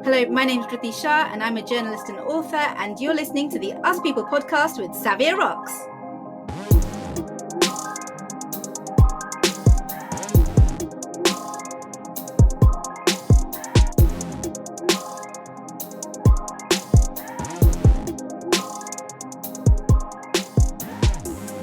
Hello, my name is Dhruti Shah and I'm a journalist and author, and you're listening to the Us People podcast with Savia Rocks.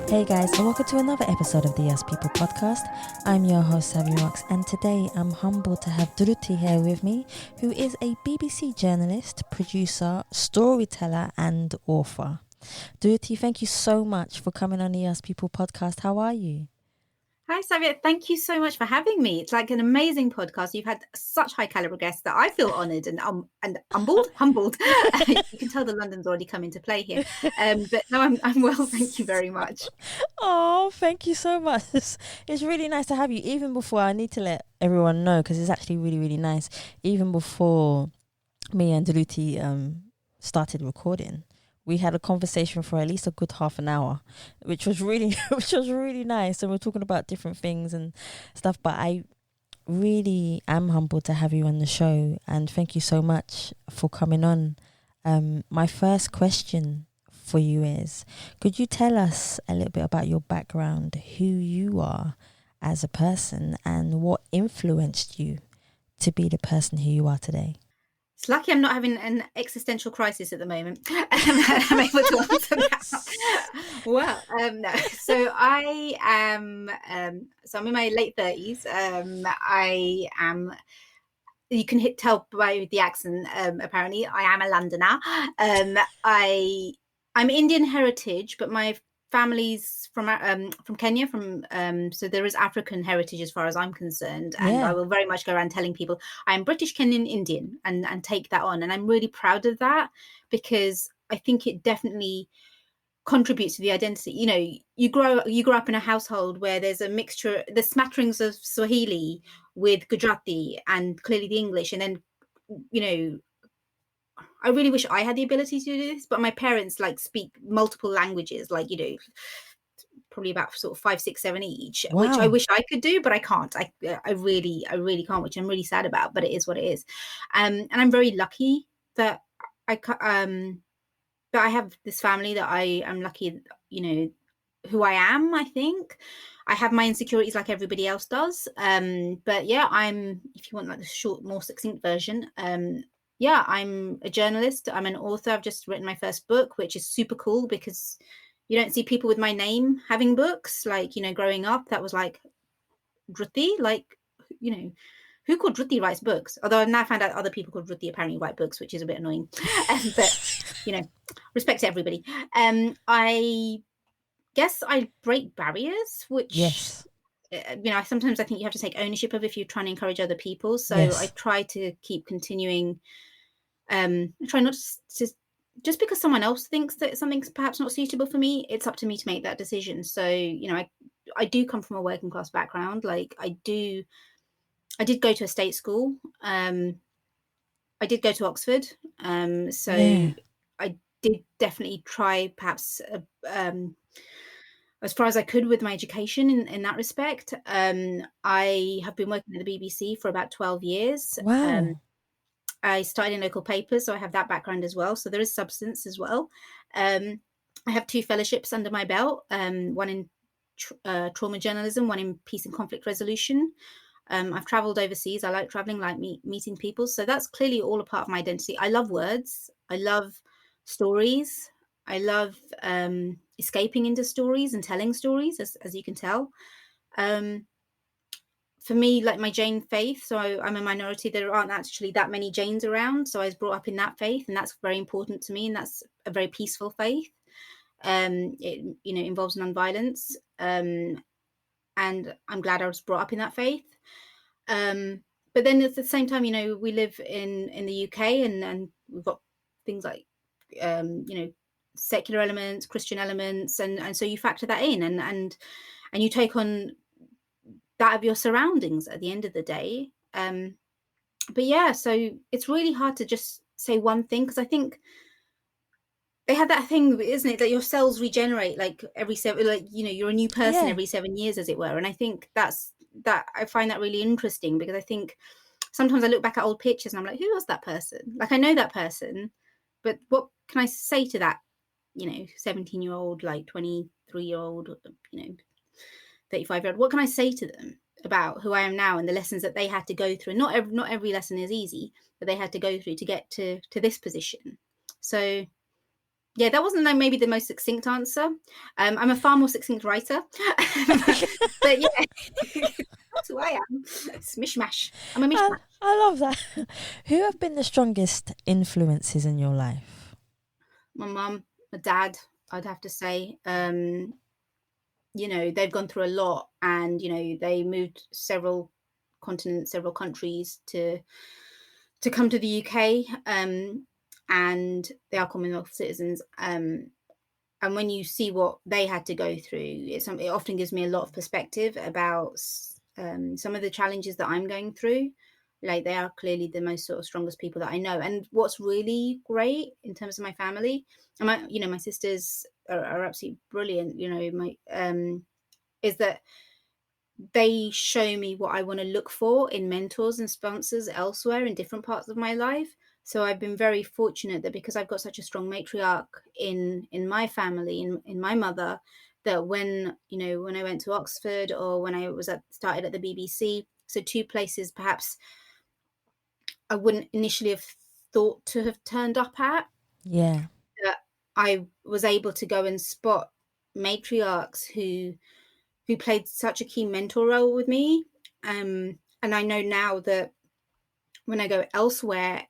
Hey guys, and welcome to another episode of the Us People podcast. I'm your host Savia Rocks, and today I'm humbled to have Dhruti here with me, who is a BBC journalist, producer, storyteller and author. Dhruti, thank you so much for coming on the Us People podcast. How are you? Hi Savia, thank you so much for having me. It's like an amazing podcast. You've had such high caliber guests that I feel honoured and humbled. You can tell the London's already come into play here. But no, I'm well, thank you very much. Oh, thank you so much. It's really nice to have you. Even before, I need to let everyone know, because it's actually really, really nice. Even before me and Dhruti started recording, we had a conversation for at least a good half an hour, which was really nice. And we're talking about different things and stuff. But I really am humbled to have you on the show, and thank you so much for coming on. My first question for you is, could you tell us a little bit about your background, who you are as a person, and what influenced you to be the person who you are today? It's lucky I'm not having an existential crisis at the moment. I'm able to answer that. Well, no. So I am. So I'm in my late 30s. I am. You can tell by the accent. Apparently, I am a Londoner. I'm Indian heritage, but my family's from Kenya, so there is African heritage as far as I'm concerned, and I will very much go around telling people I'm British Kenyan Indian and take that on, and I'm really proud of that, because I think it definitely contributes to the identity. You know, you grow up in a household where there's a mixture, the smatterings of Swahili with Gujarati and clearly the English, and then, you know, I really wish I had the ability to do this, but my parents speak multiple languages, probably about sort of 5, 6, 7 each, which I wish I could do, but I can't. I really can't, which I'm really sad about, but it is what it is. And I'm very lucky that I have this family, that I am lucky, you know, who I am. I think I have my insecurities like everybody else does. But yeah, if you want the short, more succinct version, yeah, I'm a journalist. I'm an author. I've just written my first book, which is super cool because you don't see people with my name having books. Growing up, that was like Dhruti, who called Dhruti writes books? Although I've now found out other people called Dhruti apparently write books, which is a bit annoying. But, respect to everybody. I guess I break barriers, which... Yes. Sometimes I think you have to take ownership of if you're trying to encourage other people. So I try to keep continuing. I try not to just because someone else thinks that something's perhaps not suitable for me. It's up to me to make that decision. So I do come from a working class background. I did go to a state school. I did go to Oxford. I did definitely try perhaps as far as I could with my education in that respect. I have been working at the BBC for about 12 years. Wow. I started in local papers, so I have that background as well. So there is substance as well. I have 2 fellowships under my belt, one in trauma journalism, one in peace and conflict resolution. I've travelled overseas. I like travelling, like meeting people. So that's clearly all a part of my identity. I love words. I love stories. I love escaping into stories and telling stories, as you can tell. For me, like my Jain faith, so I'm a minority. There aren't actually that many Jains around. So I was brought up in that faith, and that's very important to me. And that's a very peaceful faith. It involves nonviolence. And I'm glad I was brought up in that faith. But then at the same time, we live in the UK, and we've got things like, secular elements, Christian elements, and so you factor that in, and you take on that of your surroundings at the end of the day. But yeah, so it's really hard to just say one thing, because I think they have that thing, isn't it, that your cells regenerate every 7, you're a new person every 7 years, as it were. And I think that I find that really interesting, because I think sometimes I look back at old pictures and I'm like, who was that person? Like, I know that person, but what can I say to that, 17-year-old, like 23-year-old, 35-year-old? What can I say to them about who I am now and the lessons that they had to go through? Not every lesson is easy, but they had to go through to get to this position. So yeah, that wasn't maybe the most succinct answer. I'm a far more succinct writer. But yeah, that's who I am. It's mishmash. I'm a mishmash. I love that. Who have been the strongest influences in your life? My mum, my dad, I'd have to say. They've gone through a lot, and they moved several continents, several countries to come to the UK, and they are Commonwealth citizens. And when you see what they had to go through, it often gives me a lot of perspective about some of the challenges that I'm going through. Like, they are clearly the most sort of strongest people that I know. And what's really great in terms of my family, and my sisters are absolutely brilliant. Is that they show me what I want to look for in mentors and sponsors elsewhere in different parts of my life. So I've been very fortunate that because I've got such a strong matriarch in my family, in my mother, that when I went to Oxford, or when I started at the BBC, so two places perhaps I wouldn't initially have thought to have turned up at. Yeah. That I was able to go and spot matriarchs who played such a key mentor role with me. And I know now that when I go elsewhere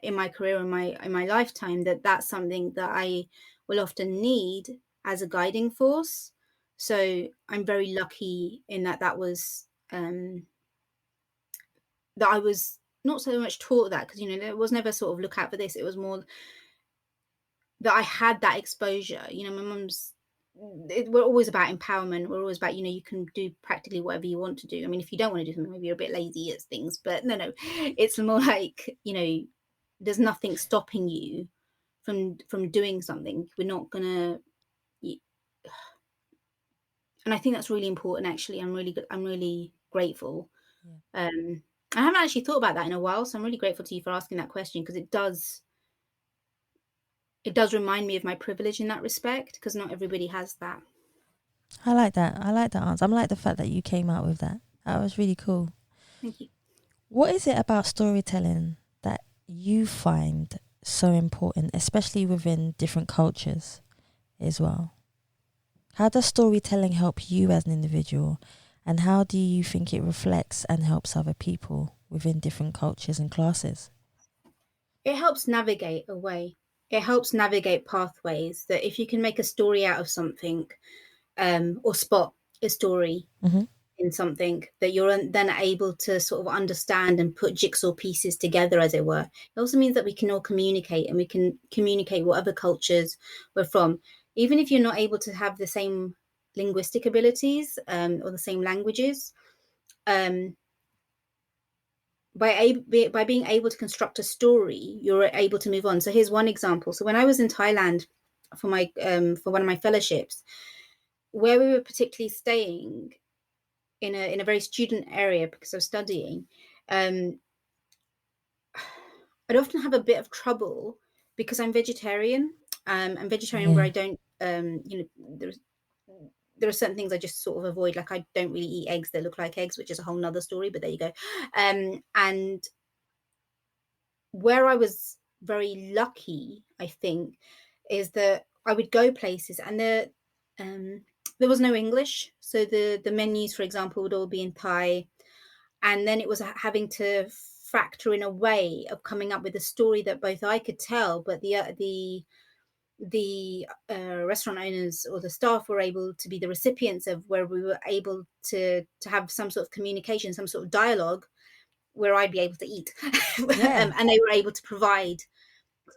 in my career, in my lifetime, that's something that I will often need as a guiding force. So I'm very lucky in that was that I was not so much taught that, because there was never sort of look out for this. It was more that I had that exposure. My mum's, we're always about empowerment. We're always about, you can do practically whatever you want to do. I mean, if you don't want to do something, maybe you're a bit lazy at things, but no, it's more like, there's nothing stopping you from doing something. We're not gonna, and I think that's really important. Actually, I'm really grateful. Yeah. I haven't actually thought about that in a while, so I'm really grateful to you for asking that question, because it does remind me of my privilege in that respect, because not everybody has that. I like that. I like that answer. I like the fact that you came out with that. That was really cool. Thank you. What is it about storytelling that you find so important, especially within different cultures as well? How does storytelling help you as an individual, and how do you think it reflects and helps other people within different cultures and classes? It helps navigate a way. It helps navigate pathways, that if you can make a story out of something, or spot a story in something, that you're then able to sort of understand and put jigsaw pieces together, as it were. It also means that we can all communicate, and we can communicate what other cultures we're from, even if you're not able to have the same linguistic abilities, or the same languages. By being able to construct a story, you're able to move on. So here's one example. So when I was in Thailand for one of my fellowships, where we were particularly staying in a very student area because I was studying, I'd often have a bit of trouble because I'm vegetarian. I'm vegetarian where I don't, there are certain things I just sort of avoid. Like, I don't really eat eggs that look like eggs, which is a whole nother story, but there you go. And where I was very lucky, I think, is that I would go places and there was no English. So the menus, for example, would all be in Thai. And then it was having to factor in a way of coming up with a story that both I could tell, but the restaurant owners or the staff were able to be the recipients of, where we were able to have some sort of communication, some sort of dialogue, where I'd be able to eat. Yeah. And they were able to provide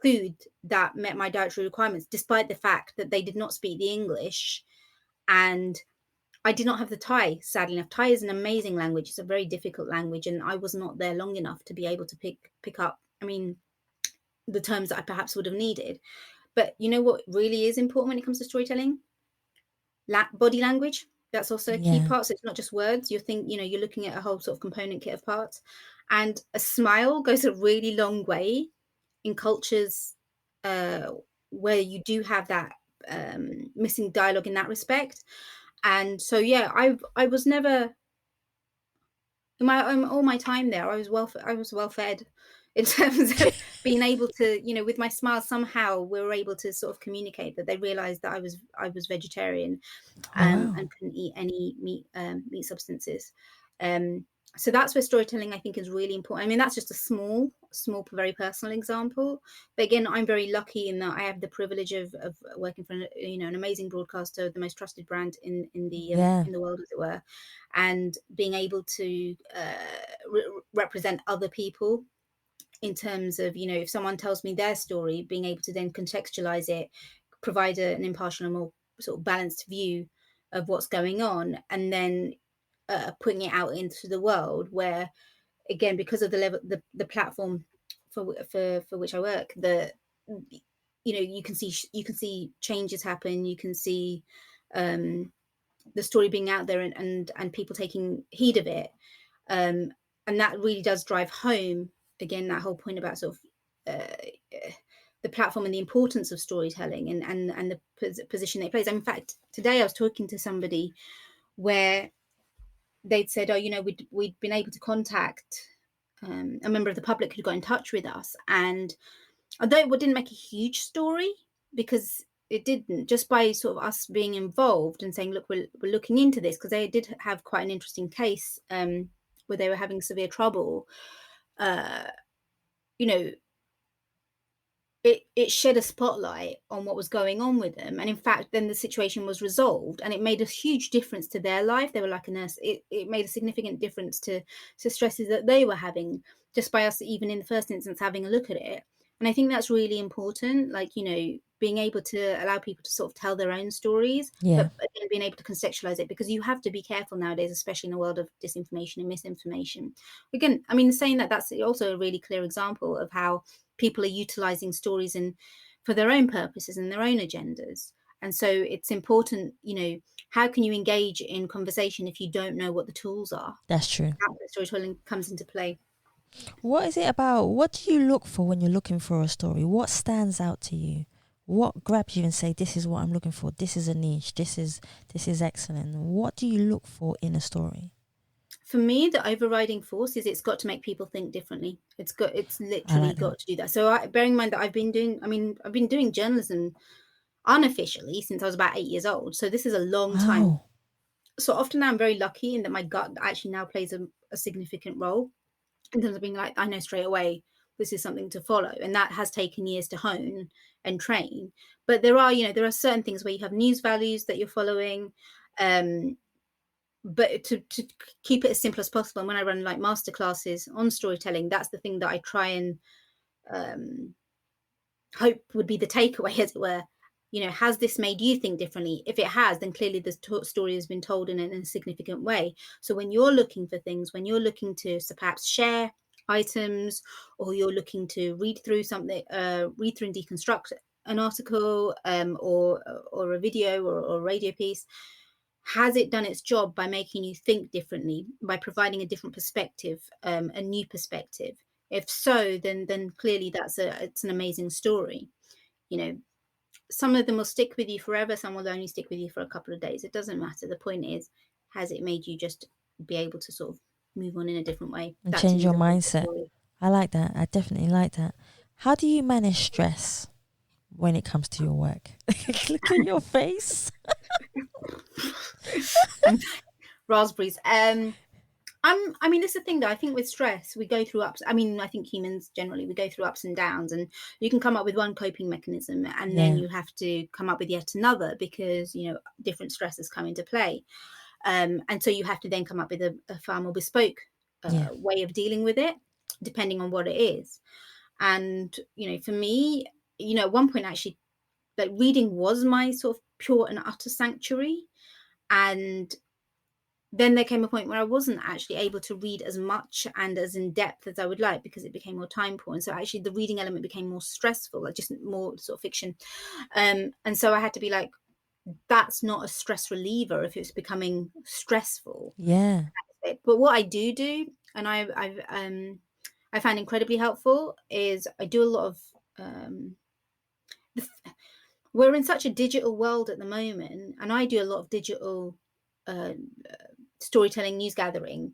food that met my dietary requirements, despite the fact that they did not speak the English. And I did not have the Thai, sadly enough. Thai is an amazing language. It's a very difficult language, and I was not there long enough to be able to pick up, the terms that I perhaps would have needed. But you know what really is important when it comes to storytelling? Body language. That's also a key Yeah. part. So it's not just words. You're looking at a whole sort of component kit of parts. And a smile goes a really long way in cultures uh, where you do have that missing dialogue in that respect. And so, yeah, I was never in my all my time there. I was well fed in terms of being able to, with my smile, somehow we were able to sort of communicate that they realized that I was vegetarian, and Wow. couldn't eat any meat substances. Um, so that's where storytelling, I think, is really important. I mean, that's just a small, very personal example. But again, I'm very lucky in that I have the privilege of working for an amazing broadcaster, the most trusted brand Yeah, in the world, as it were, and being able to represent other people in terms of, if someone tells me their story, being able to then contextualize it, provide an impartial and more sort of balanced view of what's going on, and then putting it out into the world where, again, because of the level, the platform for which I work, you can see changes happen, you can see um, the story being out there, and people taking heed of it, um, and that really does drive home, again, that whole point about sort of the platform and the importance of storytelling, and the position it plays. In fact, today I was talking to somebody where they'd said, oh, we'd been able to contact a member of the public who got in touch with us, and although it didn't make a huge story, because it didn't, just by sort of us being involved and saying, look, we're looking into this, because they did have quite an interesting case where they were having severe trouble. uh, you know, it shed a spotlight on what was going on with them, and in fact then the situation was resolved, and it made a huge difference to their life. They were like a nurse. It made a significant difference to stresses that they were having, just by us even in the first instance having a look at it. And I think that's really important, like, being able to allow people to sort of tell their own stories, yeah, but again, being able to contextualize it, because you have to be careful nowadays, especially in the world of disinformation and misinformation. Again, I mean, saying that, that's also a really clear example of how people are utilizing stories and for their own purposes and their own agendas. And so it's important, how can you engage in conversation if you don't know what the tools are? that's true. That's where storytelling comes into play. What is it about? What do you look for when you're looking for a story? What stands out to you? What grabs you and say, this is what I'm looking for? This is a niche. This is excellent. What do you look for in a story? For me, the overriding force is it's got to make people think differently. It's I literally like that. got to do that. So bearing in mind that I've been doing journalism unofficially since I was about 8 years old. So this is a long time. Wow. So often I'm very lucky in that my gut actually now plays a significant role in terms of being like, I know straight away this is something to follow. And that has taken years to hone and train. But there are certain things where you have news values that you're following. Um, but to keep it as simple as possible. And when I run like masterclasses on storytelling, that's the thing that I try and um, hope would be the takeaway, as it were. Has this made you think differently? If it has, then clearly the story has been told in a significant way. So when you're looking for things, when you're looking to perhaps share items, or you're looking to read through something, read through and deconstruct an article, or a video, or a radio piece, has it done its job by making you think differently, by providing a different perspective, a new perspective? If so, then clearly it's an amazing story. You know, some of them will stick with you forever, some will only stick with you for a couple of days. It doesn't matter. The point is, has it made you just be able to sort of move on in a different way? And That to change me is your a big mindset. story. I like that. I definitely like that. How do you manage stress when it comes to your work? Look at your face. Raspberries. I mean, this is the thing, though. I think with stress, we go through ups. I mean, I think humans generally, we go through ups and downs, and you can come up with one coping mechanism, and then Yeah. you have to come up with yet another, because different stresses come into play, and so you have to then come up with a far more bespoke Yeah. way of dealing with it, depending on what it is. And for me, at one point, actually, like, reading was my sort of pure and utter sanctuary, and then there came a point where I wasn't actually able to read as much and as in depth as I would like, because it became more time poor. And so actually the reading element became more stressful, like just more sort of fiction. And so I had to be like, that's not a stress reliever if it's becoming stressful. Yeah. But what I do, and I find incredibly helpful is I do a lot of we're in such a digital world at the moment, and I do a lot of digital uh, storytelling, news gathering.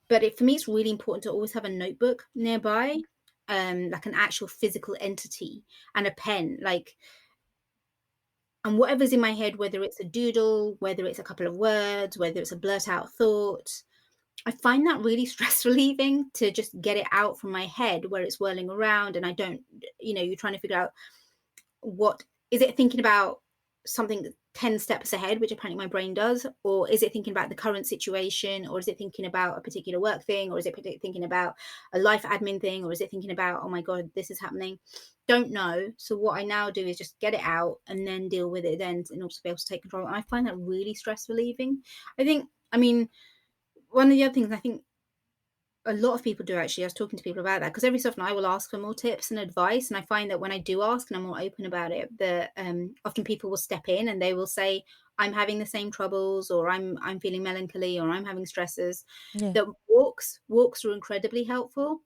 But for me, it's really important to always have a notebook nearby, like an actual physical entity and a pen, and whatever's in my head, whether it's a doodle, whether it's a couple of words, whether it's a blurt out thought. I find that really stress relieving to just get it out from my head where it's whirling around, and I don't, you're trying to figure out what is it thinking about something 10 steps ahead, which apparently my brain does, or is it thinking about the current situation, or is it thinking about a particular work thing, or is it thinking about a life admin thing, or is it thinking about, oh my god, this is happening? Don't know. So what I now do is just get it out and then deal with it then in order to be able to take control. And I find that really stress relieving. One of the other things I think a lot of people do, actually, I was talking to people about that, because every so often I will ask for more tips and advice, and I find that when I do ask and I'm more open about it, that often people will step in and they will say, I'm having the same troubles, or I'm feeling melancholy, or I'm having stresses. Yeah. That walks are incredibly helpful.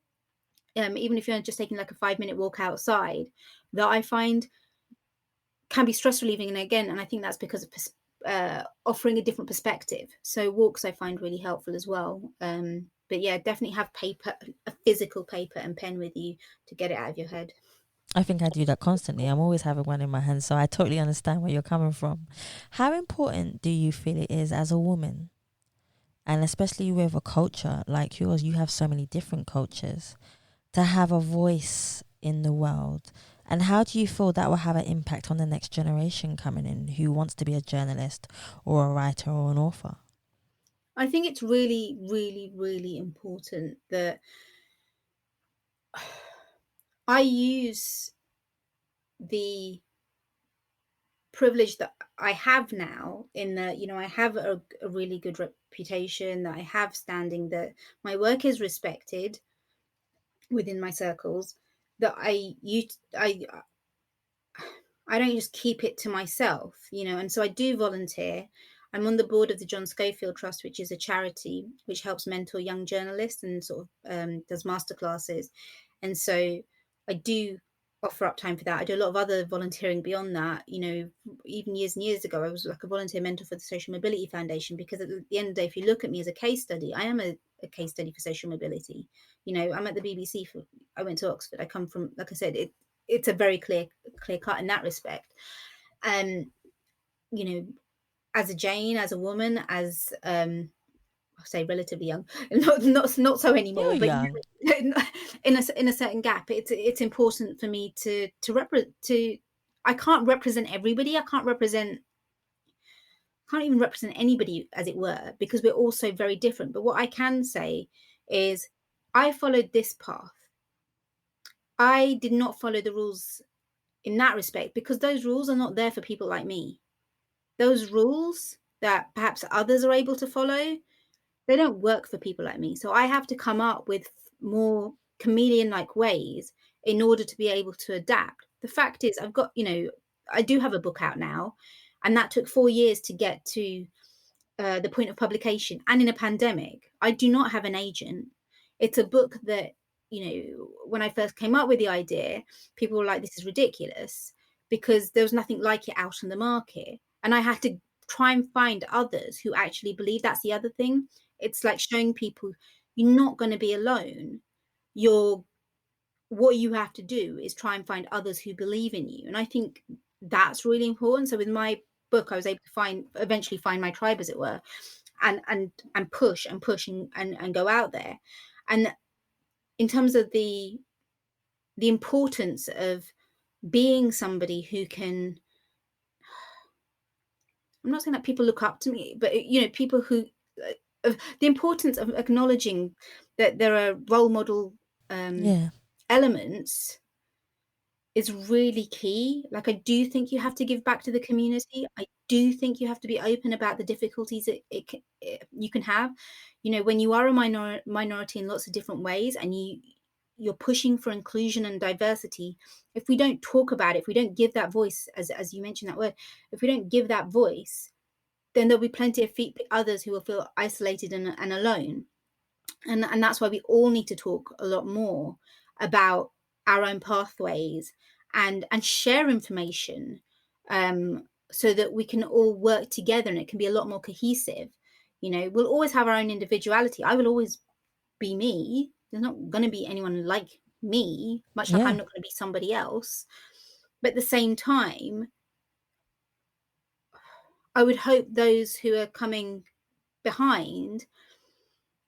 Even if you're just taking like a 5-minute walk outside, that I find can be stress relieving. And I think that's because of offering a different perspective. So walks I find really helpful as well. But yeah, definitely have a physical paper and pen with you to get it out of your head. I think I do that constantly. I'm always having one in my hand, so I totally understand where you're coming from. How important do you feel it is as a woman, and especially with a culture like yours, you have so many different cultures, to have a voice in the world? And how do you feel that will have an impact on the next generation coming in who wants to be a journalist or a writer or an author? I think it's really, really, really important that I use the privilege that I have now, in that, I have a really good reputation, that I have standing, that my work is respected within my circles, that I don't just keep it to myself, and so I do volunteer. I'm on the board of the John Schofield Trust, which is a charity which helps mentor young journalists and sort of does masterclasses. And so I do offer up time for that. I do a lot of other volunteering beyond that. Even years and years ago, I was like a volunteer mentor for the Social Mobility Foundation, because at the end of the day, if you look at me as a case study, I am a case study for social mobility. I'm at the BBC. I went to Oxford. I come from, like I said, it's a very clear cut in that respect. And as a Jane, as a woman, as I say relatively young, not so anymore, You're but young. in a certain gap, it's important for me to I can't represent everybody. I can't even represent anybody, as it were, because we're all so very different. But what I can say is I followed this path. I did not follow the rules in that respect, because those rules are not there for people like me. Those rules that perhaps others are able to follow, they don't work for people like me. So I have to come up with more chameleon-like ways in order to be able to adapt. The fact is, I do have a book out now, and that took 4 years to get to the point of publication, and in a pandemic. I do not have an agent. It's a book that, when I first came up with the idea, people were like, this is ridiculous, because there was nothing like it out on the market. And I had to try and find others who actually believe. That's the other thing. It's like showing people you're not going to be alone. What you have to do is try and find others who believe in you. And I think that's really important. So with my book, I was able to eventually find my tribe, as it were, and push and go out there. And in terms of the importance of being somebody who can, I'm not saying that people look up to me, but people who the importance of acknowledging that there are role model Yeah. elements is really key. Like, I do think you have to give back to the community. I do think you have to be open about the difficulties you can have. When you are a minority in lots of different ways, and you're pushing for inclusion and diversity, if we don't talk about it, if we don't give that voice, as you mentioned that word, if we don't give that voice, then there'll be plenty of others who will feel isolated and alone. And that's why we all need to talk a lot more about our own pathways and share information, so that we can all work together and it can be a lot more cohesive. You know, we'll always have our own individuality. I will always be me. There's not going to be anyone like me, much like I'm not going to be somebody else. But at the same time, I would hope those who are coming behind,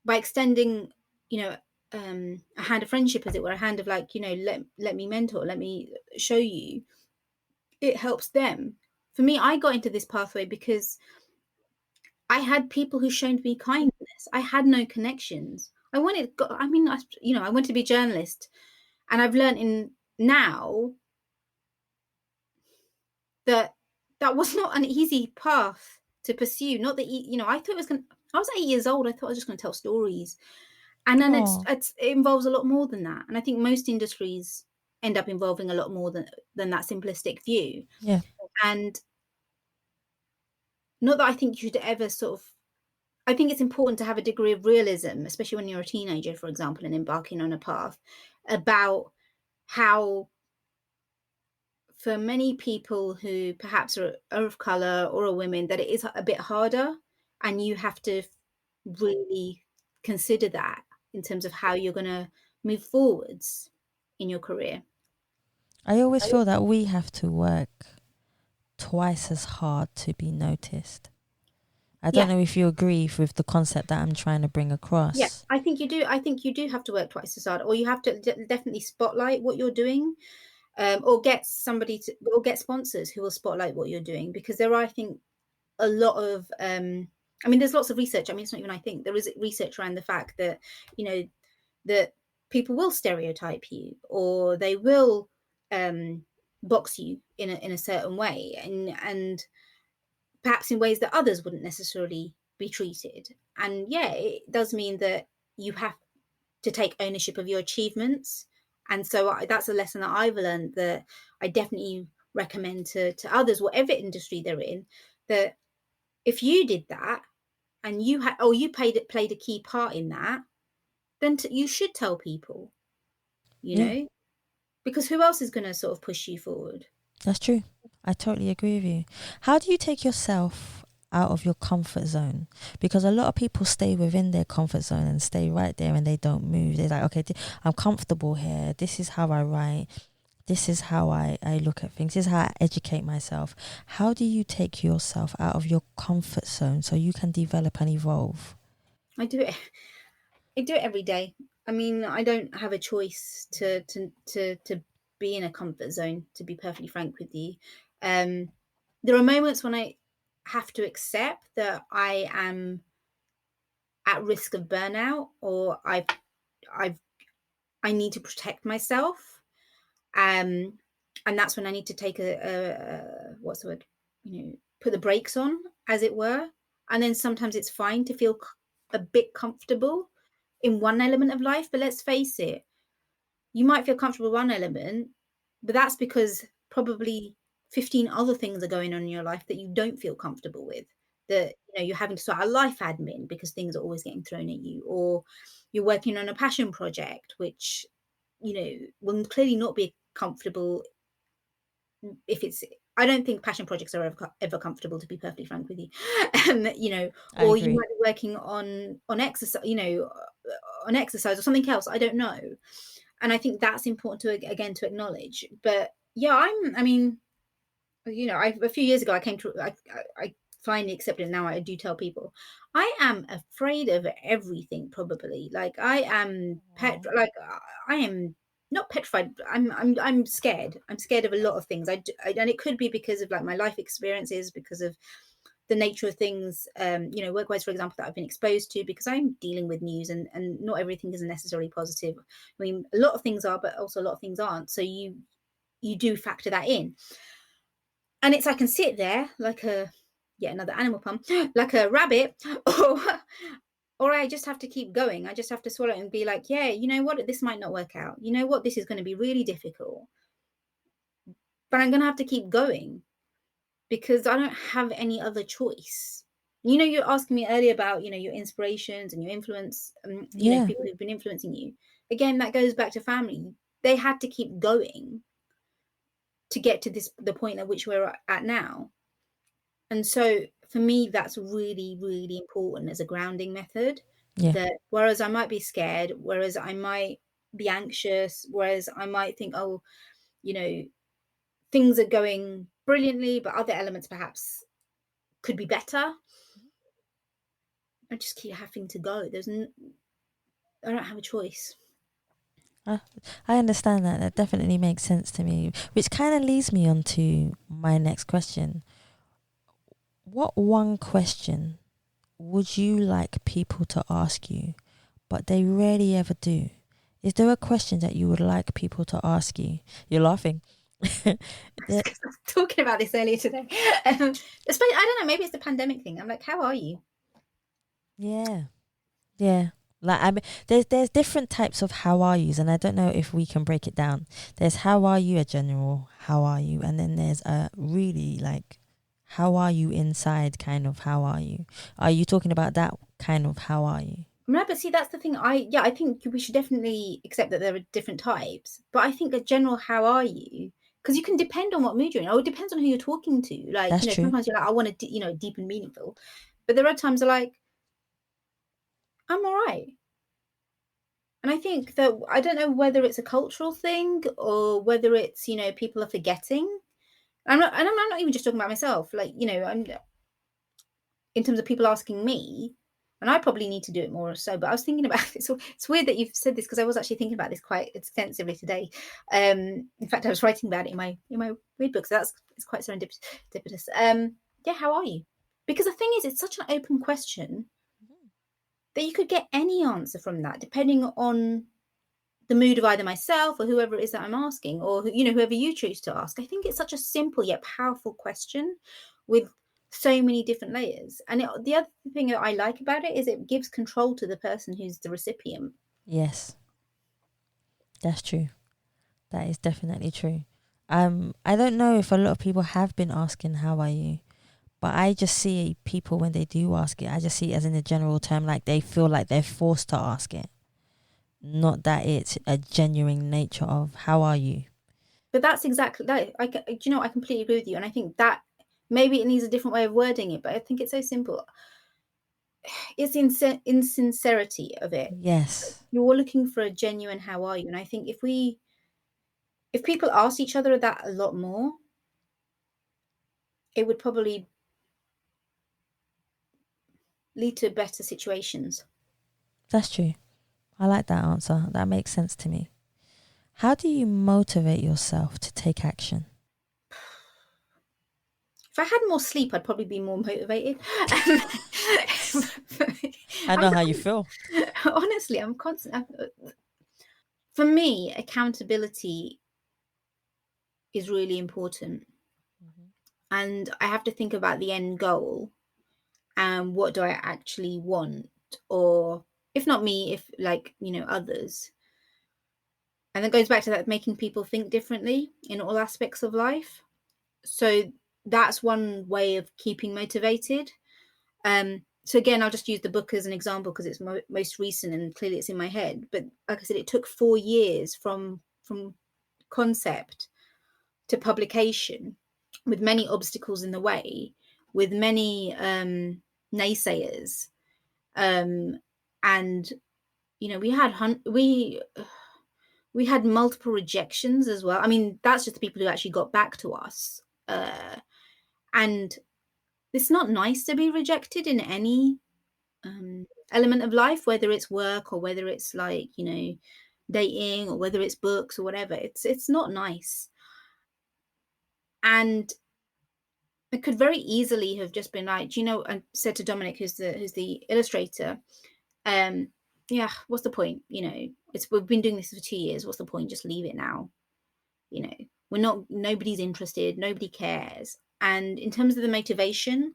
by extending, you know, a hand of friendship, as it were, a hand of like, you know, let me mentor, let me show you, it helps them. For me, I got into this pathway because I had people who showed me kindness. I had no connections. I wanted, I mean, I wanted to be a journalist, and I've learned in now that that was not an easy path to pursue. Not that, I thought it was going to, I was 8 years old. I thought I was just going to tell stories. And then it involves a lot more than that. And I think most industries end up involving a lot more than that simplistic view. Yeah. And not that I think you should ever I think it's important to have a degree of realism, especially when you're a teenager, for example, and embarking on a path, about how, for many people who perhaps are of color or are women, that it is a bit harder, and you have to really consider that in terms of how you're going to move forwards in your career. I always feel that we have to work twice as hard to be noticed. I don't know if you agree with the concept that I'm trying to bring across. Yeah, I think you do. I think you do have to work twice as hard, or you have to definitely spotlight what you're doing, or get sponsors who will spotlight what you're doing, because there are, I think, a lot of, there's lots of research. I mean, it's not even, I think there is research around the fact that, that people will stereotype you, or they will box you in a certain way, and perhaps in ways that others wouldn't necessarily be treated. And yeah, it does mean that you have to take ownership of your achievements. And so that's a lesson that I've learned, that I definitely recommend to others, whatever industry they're in, that if you did that and you played a key part in that, then you should tell people, know, because who else is going to sort of push you forward? That's true. I totally agree with you. How do you take yourself out of your comfort zone? Because a lot of people stay within their comfort zone and stay right there and they don't move. They're like, okay, I'm comfortable here. This is how I write. This is how I look at things. This is how I educate myself. How do you take yourself out of your comfort zone so you can develop and evolve? I do it every day. I mean, I don't have a choice to be in a comfort zone, to be perfectly frank with you. There are moments when I have to accept that I am at risk of burnout, or I need to protect myself. And that's when I need to take what's the word? Put the brakes on, as it were. And then sometimes it's fine to feel a bit comfortable in one element of life. But let's face it, you might feel comfortable in one element, but that's because probably 15 other things are going on in your life that you don't feel comfortable with. That, you're having to sort out life admin because things are always getting thrown at you, or you're working on a passion project, which, will clearly not be comfortable. If it's, I don't think passion projects are ever comfortable, to be perfectly frank with you. Or you might be working on exercise, on exercise or something else. I don't know. And I think that's important to acknowledge. But yeah, a few years ago I finally accepted it. Now I do tell people I am afraid of everything, probably. Like I am I am not petrified. I'm scared. I'm scared of a lot of things. And it could be because of like my life experiences, because of the nature of things, work-wise, for example, that I've been exposed to, because I'm dealing with news, and not everything is necessarily positive. I mean, a lot of things are, but also a lot of things aren't. So you do factor that in. And I can sit there like another animal pun, like a rabbit, or I just have to keep going. I just have to swallow it and be like, yeah, you know what, this might not work out. You know what, this is going to be really difficult, but I'm going to have to keep going, because I don't have any other choice. You're asking me earlier about, your inspirations and your influence, Yeah. people who've been influencing you. Again, that goes back to family. They had to keep going to get to the point at which we're at now. And so for me, that's really, really important as a grounding method. Yeah. That whereas I might be scared, whereas I might be anxious, whereas I might think, oh, you know, things are going brilliantly, but other elements perhaps could be better. I just keep having to go. I don't have a choice. I, I understand that. That definitely makes sense to me. Which kind of leads me on to my next question. What one question would you like people to ask you, but they rarely ever do? Is there a question that you would like people to ask you? You're laughing. I was talking about this earlier today. Especially, I don't know, maybe it's the pandemic thing. I'm like, how are you? Yeah. Yeah. Like, I mean, there's different types of how are yous, and I don't know if we can break it down. There's how are you, a general how are you, and then there's a really like how are you inside kind of how are you. Are you talking about that kind of how are you? No, but see, that's the thing. I think we should definitely accept that there are different types. But I think a general "How are you?" Because you can depend on what mood you're in. Oh, it depends on who you're talking to. Like, That's true. sometimes you're like, I want to, deep and meaningful. But there are times like, I'm all right. And I think that I don't know whether it's a cultural thing or whether it's, people are forgetting. I'm not even just talking about myself. Like, I'm in terms of people asking me, and I probably need to do it more or so. But I was thinking about it. So it's weird that you've said this because I was actually thinking about this quite extensively today. In fact, I was writing about it in my read book. So it's quite serendipitous. Yeah, how are you? Because the thing is, it's such an open question that you could get any answer from that, depending on the mood of either myself or whoever it is that I'm asking, or whoever you choose to ask. I think it's such a simple yet powerful question with so many different layers. And the other thing that I like about it is it gives control to the person who's the recipient. Yes, that's true. That is definitely true. I don't know if a lot of people have been asking how are you, but I just see people when they do ask it, I just see it as in a general term, like they feel like they're forced to ask it, not that it's a genuine nature of how are you. But that's exactly that. I completely agree with you. And I think that maybe it needs a different way of wording it, but I think it's so simple. It's insincerity of it. Yes, You're looking for a genuine how are you? And I think if people asked each other that a lot more, it would probably lead to better situations. that's true. I like that answer. That makes sense to me. How do you motivate yourself to take action? If I had more sleep, I'd probably be more motivated. I I'm know how you feel. honestly, I'm constant. For me, accountability is really important, Mhm. and I have to think about the end goal and what do I actually want, or if not me, if like others. And that goes back to that making people think differently in all aspects of life. So that's one way of keeping motivated. So again, I'll just use the book as an example because it's most recent and clearly it's in my head. But like I said, it took 4 years from concept to publication, with many obstacles in the way, with many naysayers, and we had multiple rejections as well. I mean, that's just the people who actually got back to us, and it's not nice to be rejected in any element of life, whether it's work or whether it's like dating or whether it's books or whatever. It's not nice, and it could very easily have just been like, I said to Dominic, who's the illustrator, um, yeah, what's the point? We've been doing this for 2 years. What's the point? Just leave it now. You know, nobody's interested, nobody cares. And in terms of the motivation,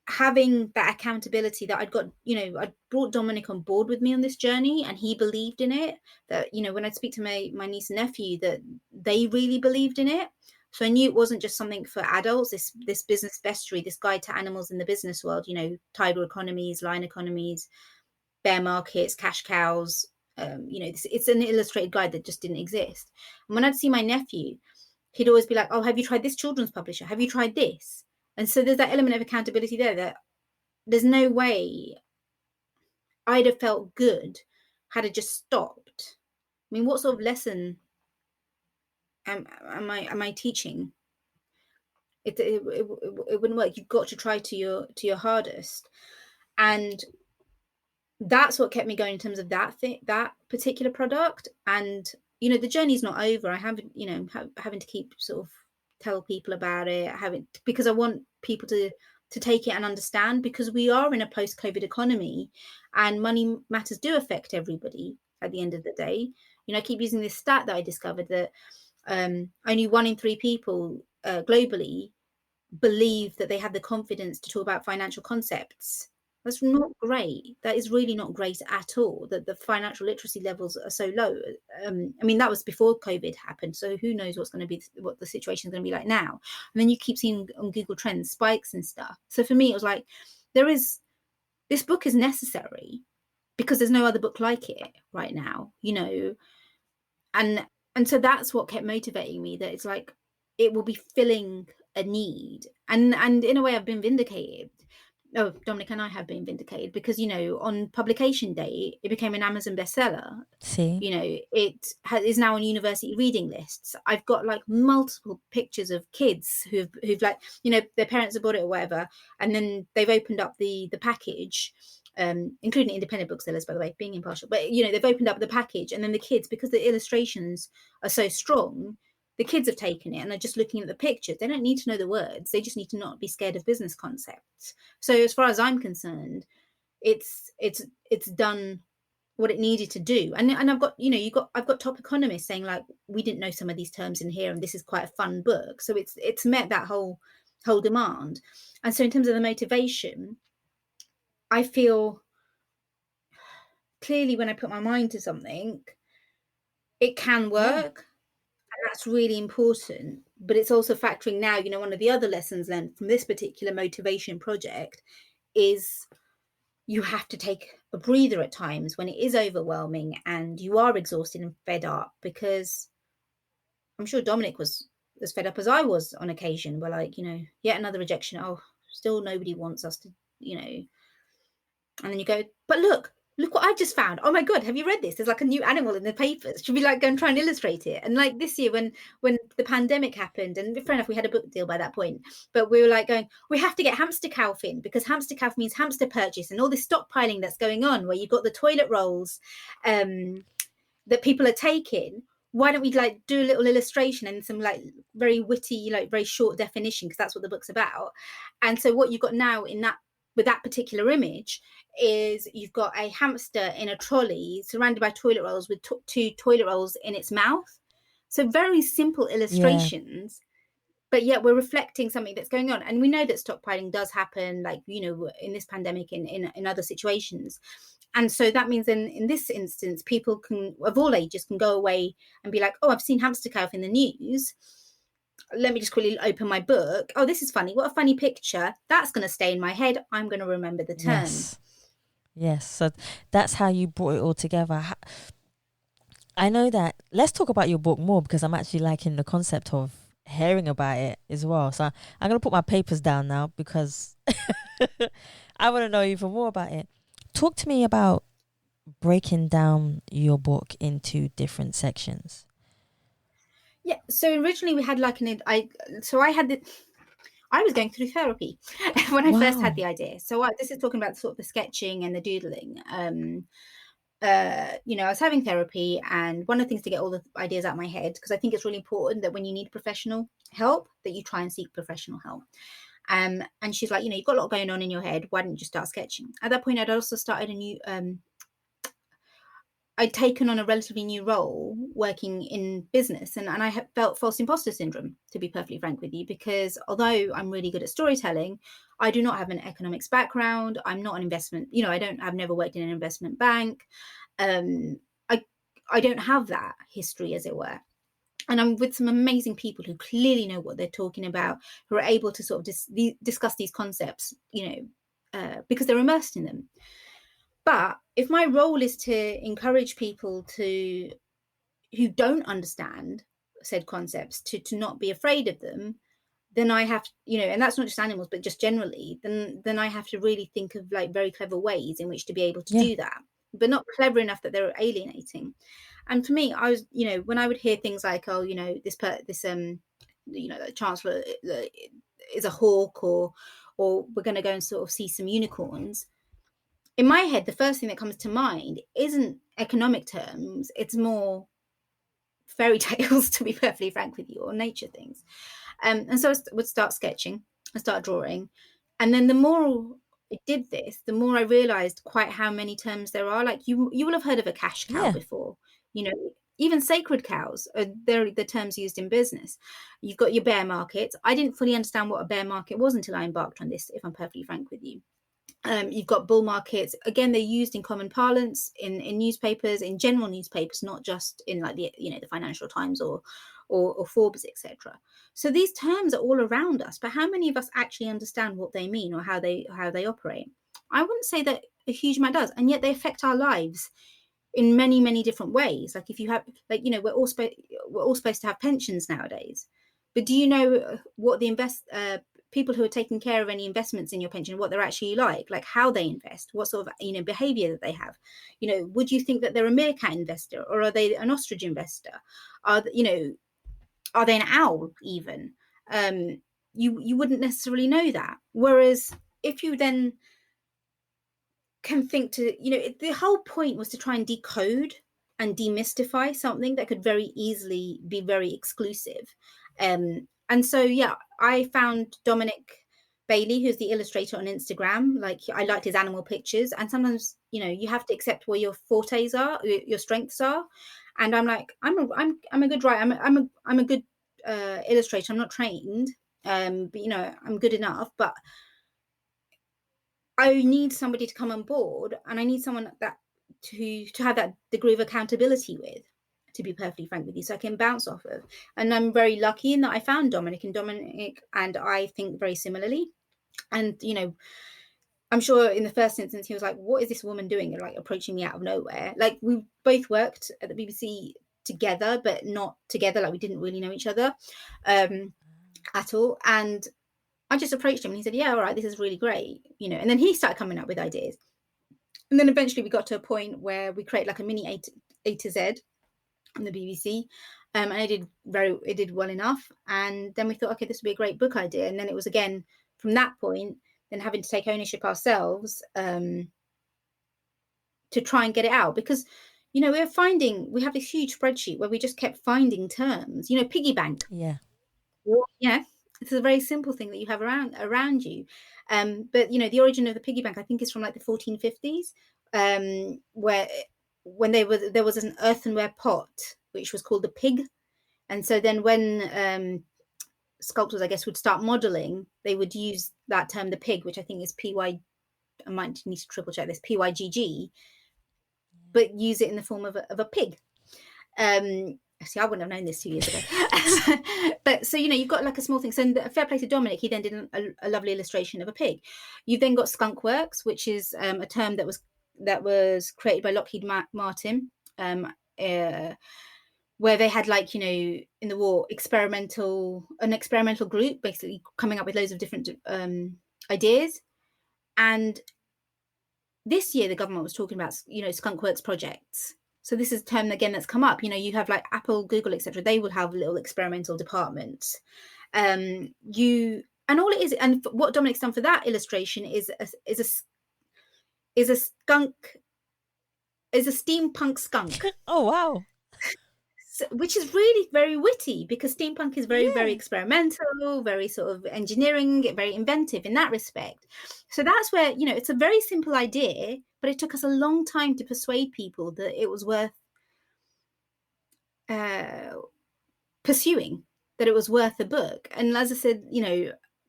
having that accountability that I brought Dominic on board with me on this journey, and he believed in it. That when I speak to my niece and nephew, that they really believed in it. So I knew it wasn't just something for adults, this business bestiary, this guide to animals in the business world, tidal economies, line economies, bear markets, cash cows. It's an illustrated guide that just didn't exist. And when I'd see my nephew, he'd always be like, oh, have you tried this children's publisher? Have you tried this? And so there's that element of accountability there, that there's no way I'd have felt good had it just stopped. I mean, what sort of lesson am I teaching? It wouldn't work. You've got to try to your hardest. And that's what kept me going in terms of that particular product. And the journey's not over. I haven't having to keep sort of tell people about it, because I want people to take it and understand, because we are in a post-COVID economy and money matters do affect everybody at the end of the day. I keep using this stat that I discovered, that only 1 in 3 people globally believe that they have the confidence to talk about financial concepts. That's not great. That is really not great at all, that the financial literacy levels are so low. I mean, that was before COVID happened. So who knows what the situation is going to be like now. And then you keep seeing on Google Trends spikes and stuff. So for me, it was like, this book is necessary because there's no other book like it right now, and so that's what kept motivating me, that it's like, it will be filling a need. And in a way, I've been vindicated. Oh, Dominic and I have been vindicated, because on publication day it became an Amazon bestseller. See, it is now on university reading lists. I've got like multiple pictures of kids who've like, their parents have bought it or whatever, and then they've opened up the package, including independent booksellers, by the way, being impartial, but they've opened up the package, and then the kids, because the illustrations are so strong, the kids have taken it and are just looking at the pictures. They don't need to know the words. They just need to not be scared of business concepts. So as far as I'm concerned, it's done what it needed to do. And I've got, I've got top economists saying, like, we didn't know some of these terms in here, and this is quite a fun book. So it's met that whole demand. And so in terms of the motivation, I feel clearly when I put my mind to something, it can work. And that's really important. But it's also factoring now, one of the other lessons learned from this particular motivation project is you have to take a breather at times when it is overwhelming and you are exhausted and fed up, because I'm sure Dominic was as fed up as I was on occasion. We're like, yet another rejection. Oh, still nobody wants us to, and then you go, but look what I just found. Oh my God, have you read this? There's like a new animal in the papers. Should we like go and try and illustrate it? And like this year when the pandemic happened, and fair enough, we had a book deal by that point, but we were like going, we have to get hamster calf in, because hamster calf means hamster purchase, and all this stockpiling that's going on, where you've got the toilet rolls that people are taking. Why don't we like do a little illustration and some like very witty, like very short definition, because that's what the book's about. And so what you've got now with that particular image is you've got a hamster in a trolley surrounded by toilet rolls with 2 toilet rolls in its mouth. So very simple illustrations, but yet we're reflecting something that's going on. And we know that stockpiling does happen, like, in this pandemic, in other situations. And so that means in this instance, people of all ages can go away and be like, oh, I've seen hamster calf in the news. Let me just quickly open my book. Oh, this is funny. What a funny picture. That's going to stay in my head. I'm going to remember the term. Yes. So that's how you brought it all together. I know that. Let's talk about your book more, because I'm actually liking the concept of hearing about it as well. So I'm going to put my papers down now, because I want to know even more about it. Talk to me about breaking down your book into different sections. Yeah. So originally we had like I was going through therapy when I first had the idea. So this is talking about sort of the sketching and the doodling. I was having therapy, and one of the things to get all the ideas out of my head, because I think it's really important that when you need professional help, that you try and seek professional help. And she's like, you've got a lot going on in your head. Why didn't you start sketching? At that point, I'd also started I'd taken on a relatively new role working in business, and I felt false imposter syndrome, to be perfectly frank with you, because although I'm really good at storytelling, I do not have an economics background. I'm not an investment, I've never worked in an investment bank. I don't have that history, as it were. And I'm with some amazing people who clearly know what they're talking about, who are able to sort of discuss these concepts, because they're immersed in them. But if my role is to encourage people who don't understand said concepts to not be afraid of them, then I have, and that's not just animals, but just generally, then I have to really think of like very clever ways in which to be able to Yeah. do that, but not clever enough that they're alienating. And for me, I was, when I would hear things like, oh, the chancellor is a hawk, or we're going to go and sort of see some unicorns. In my head, the first thing that comes to mind isn't economic terms. It's more fairy tales, to be perfectly frank with you, or nature things. And so I would start sketching, I started drawing. And then the more I did this, the more I realized quite how many terms there are. Like you will have heard of a cash cow Yeah. before, even sacred cows are they're the terms used in business. You've got your bear market. I didn't fully understand what a bear market was until I embarked on this, if I'm perfectly frank with you. You've got bull markets. Again, they're used in common parlance in newspapers, in general newspapers, not just in like the Financial Times or Forbes, etc. So these terms are all around us, but how many of us actually understand what they mean or how they operate? I wouldn't say that a huge amount does, and yet they affect our lives in many, many different ways. Like if you have, we're all supposed to have pensions nowadays, but do you know what the people who are taking care of any investments in your pension, what they're actually like how they invest, what sort of behavior that they have? Would you think that they're a meerkat investor, or are they an ostrich investor? Are they an owl even? You wouldn't necessarily know that. Whereas if you then can think to, the whole point was to try and decode and demystify something that could very easily be very exclusive. And so, yeah, I found Dominic Bailey, who's the illustrator on Instagram. Like, I liked his animal pictures, and sometimes, you have to accept where your fortes are, your strengths are. And I'm like, I'm a good writer. I'm a good illustrator. I'm not trained, but I'm good enough. But I need somebody to come on board, and I need someone that to have that degree of accountability with, to be perfectly frank with you, so I can bounce off of. And I'm very lucky in that I found Dominic and I think very similarly. And I'm sure in the first instance he was like, what is this woman doing, like approaching me out of nowhere? Like we both worked at the BBC together, but not together, like we didn't really know each other at all. And I just approached him and he said, yeah, all right, this is really great, and then he started coming up with ideas. And then eventually we got to a point where we created like a mini A to Z on the BBC. And it did well enough. And then we thought, okay, this would be a great book idea. And then it was again, from that point, then having to take ownership ourselves to try and get it out. Because, we have this huge spreadsheet where we just kept finding terms, piggy bank. Yeah. Yeah. It's a very simple thing that you have around you. But the origin of the piggy bank, I think, is from like the 1450s, where there was an earthenware pot which was called the pig. And so then when sculptors, I guess, would start modeling, they would use that term, the pig, which I think is PY. I might need to triple check this, PYGG, but use it in the form of a pig. See, I wouldn't have known this 2 years ago. But so, you've got like a small thing. So fair play to Dominic, he then did a lovely illustration of a pig. You've then got skunk works, which is a term that was created by Lockheed Martin, where they had in the war an experimental group basically coming up with loads of different ideas. And this year the government was talking about skunk works projects. So this is a term again that's come up. You have like Apple, Google, etc. They will have little experimental departments. And all it is, and what Dominic's done for that illustration is a skunk, is a steampunk skunk. Oh wow! So, which is really very witty, because steampunk is very, very experimental, very sort of engineering, very inventive in that respect. So that's where, it's a very simple idea, but it took us a long time to persuade people that it was worth pursuing, that it was worth a book. And as I said,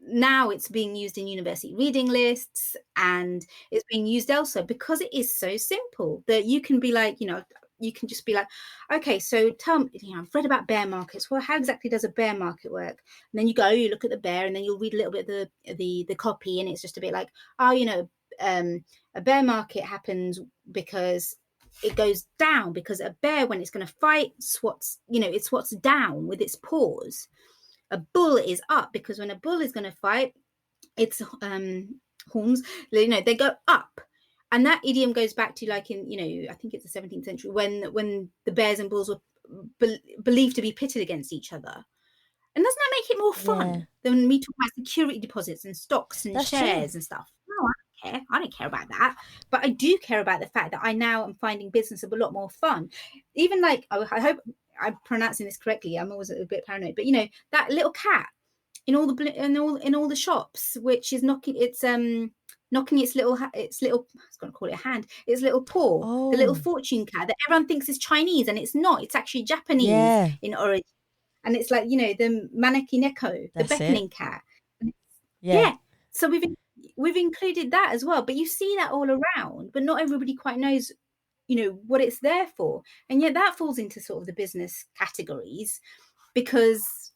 now it's being used in university reading lists, and it's being used elsewhere because it is so simple that you can be like, you can just be like, okay, so tell me, I've read about bear markets. Well, how exactly does a bear market work? And then you look at the bear, and then you'll read a little bit of the copy, and it's just a bit like, oh, a bear market happens because it goes down because a bear, when it's going to fight, it swats down with its paws. A bull is up because when a bull is going to fight, its horns, they go up. And that idiom goes back to, like, in, I think it's the 17th century, when the bears and bulls were believed to be pitted against each other. And doesn't that make it more fun than me talking about security deposits and stocks and shares and stuff? No, I don't care about that. But I do care about the fact that I now am finding business a lot more fun. Even like, I hope I'm pronouncing this correctly. I'm always a bit paranoid. But that little cat in all the shops, which is knocking its little I was going to call it a hand, its little paw, the little fortune cat that everyone thinks is Chinese, and it's not. It's actually Japanese in origin. And it's like, the Maneki Neko, the beckoning cat. Yeah. So we've included that as well. But you see that all around, but not everybody quite knows, what it's there for. And yet that falls into sort of the business categories, because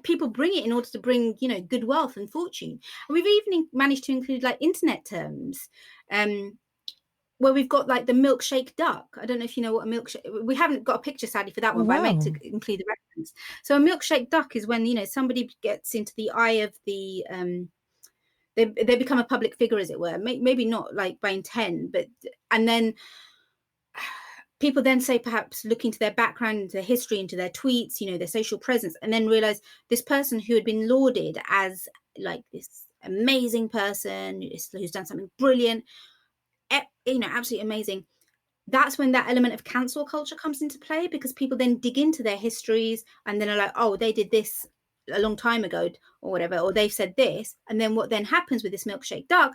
people bring it in order to bring, good wealth and fortune. And we've even managed to include like internet terms, where we've got like the milkshake duck. I don't know if you know what a milkshake. We haven't got a picture sadly for that one, but I meant to include the reference. So a milkshake duck is when somebody gets into the eye of the they become a public figure, as it were. Maybe not like by intent, but and then people then say, perhaps look into their background, into their history, into their tweets, their social presence, and then realize this person who had been lauded as like this amazing person who's done something brilliant, absolutely amazing. That's when that element of cancel culture comes into play, because people then dig into their histories and then are like, oh, they did this a long time ago or whatever, or they've said this. And then what then happens with this milkshake duck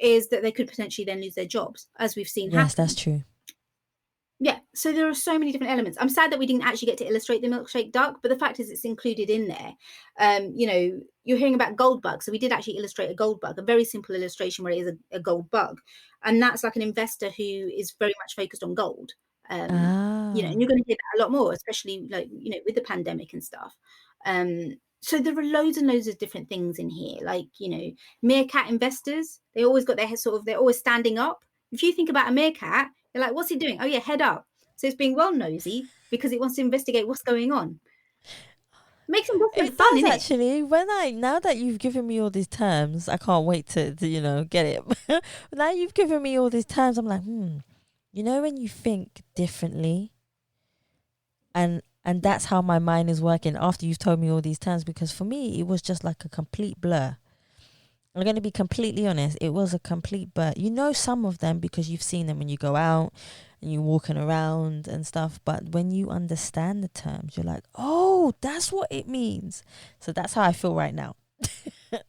is that they could potentially then lose their jobs, as we've seen happen. Yes, that's true. Yeah, so there are so many different elements. I'm sad that we didn't actually get to illustrate the milkshake duck, but the fact is it's included in there. You're hearing about gold bug. So we did actually illustrate a gold bug, a very simple illustration where it is a gold bug. And that's like an investor who is very much focused on gold. And you're going to hear that a lot more, especially like, with the pandemic and stuff. So there are loads and loads of different things in here. Like, meerkat investors, they always got their head they're always standing up. If you think about a meerkat, they're like, what's he doing? Oh yeah, head up. So it's being well nosy because it wants to investigate what's going on. Makes it fun, does, actually. Now that you've given me all these terms, I can't wait to get it. Now you've given me all these terms, I'm like, when you think differently, and that's how my mind is working after you've told me all these terms, because for me it was just like a complete blur. I'm going to be completely honest. It was a complete blur. Some of them because you've seen them when you go out and you're walking around and stuff. But when you understand the terms, you're like, oh, that's what it means. So that's how I feel right now. Yeah,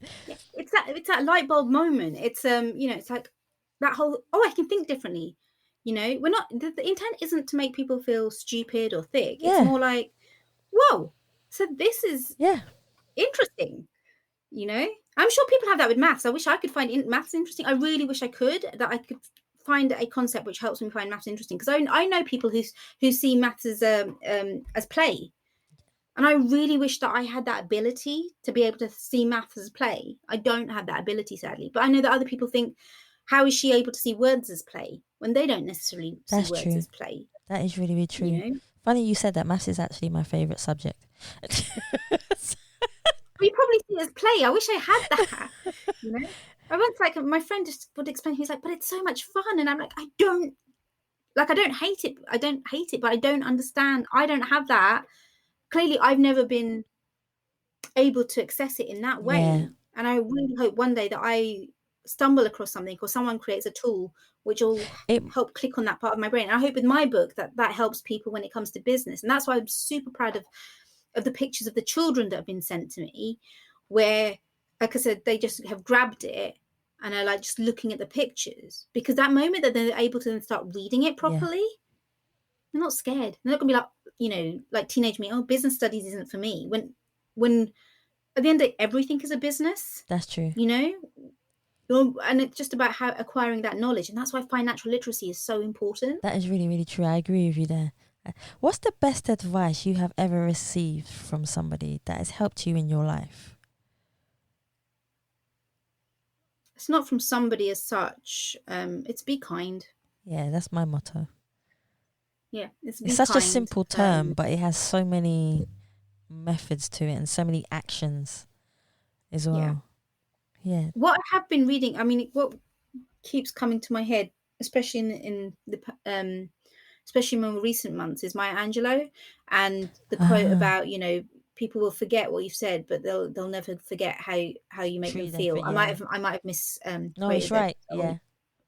it's that light bulb moment. It's it's like that whole, oh, I can think differently. We're not, the intent isn't to make people feel stupid or thick. Yeah. It's more like, whoa, so this is interesting. I'm sure people have that with maths. I wish I could find maths interesting. I really wish I could, that I could find a concept which helps me find maths interesting, because I know people who see maths as play, and I really wish that I had that ability to be able to see maths as play. I don't have that ability, sadly, but I know that other people think, how is she able to see words as play when they don't necessarily see words as play? That is really, really true. Funny you said that. Maths is actually my favorite subject. You probably see it as play. I wish I had that. I once, like, my friend just would explain. He's like, but it's so much fun, and I'm like, I don't hate it. I don't hate it, but I don't understand. I don't have that. Clearly, I've never been able to access it in that way. And I really hope one day that I stumble across something, or someone creates a tool which will help click on that part of my brain. And I hope with my book that helps people when it comes to business. And that's why I'm super proud of the pictures of the children that have been sent to me, where, like I said, they just have grabbed it and are like just looking at the pictures, because that moment that they're able to then start reading it properly, they're not scared. They're not gonna be like, like teenage me, oh, business studies isn't for me. When at the end of the day, everything is a business. That's true. and it's just about how acquiring that knowledge, and that's why financial literacy is so important. That is really, really true. I agree with you there. What's the best advice you have ever received from somebody that has helped you in your life? It's not from somebody as such. It's be kind. Yeah, that's my motto. Yeah, it's It's be such a kind. simple term, but it has so many methods to it and so many actions as Yeah. well. Yeah. What I have been reading, I mean, what keeps coming to my head, especially in the especially in more recent months, is Maya Angelou, and the quote Ah, about, people will forget what you've said, but they'll never forget how you make them true. They feel. I yeah. might have mis No, it's quoted that. right. Yeah.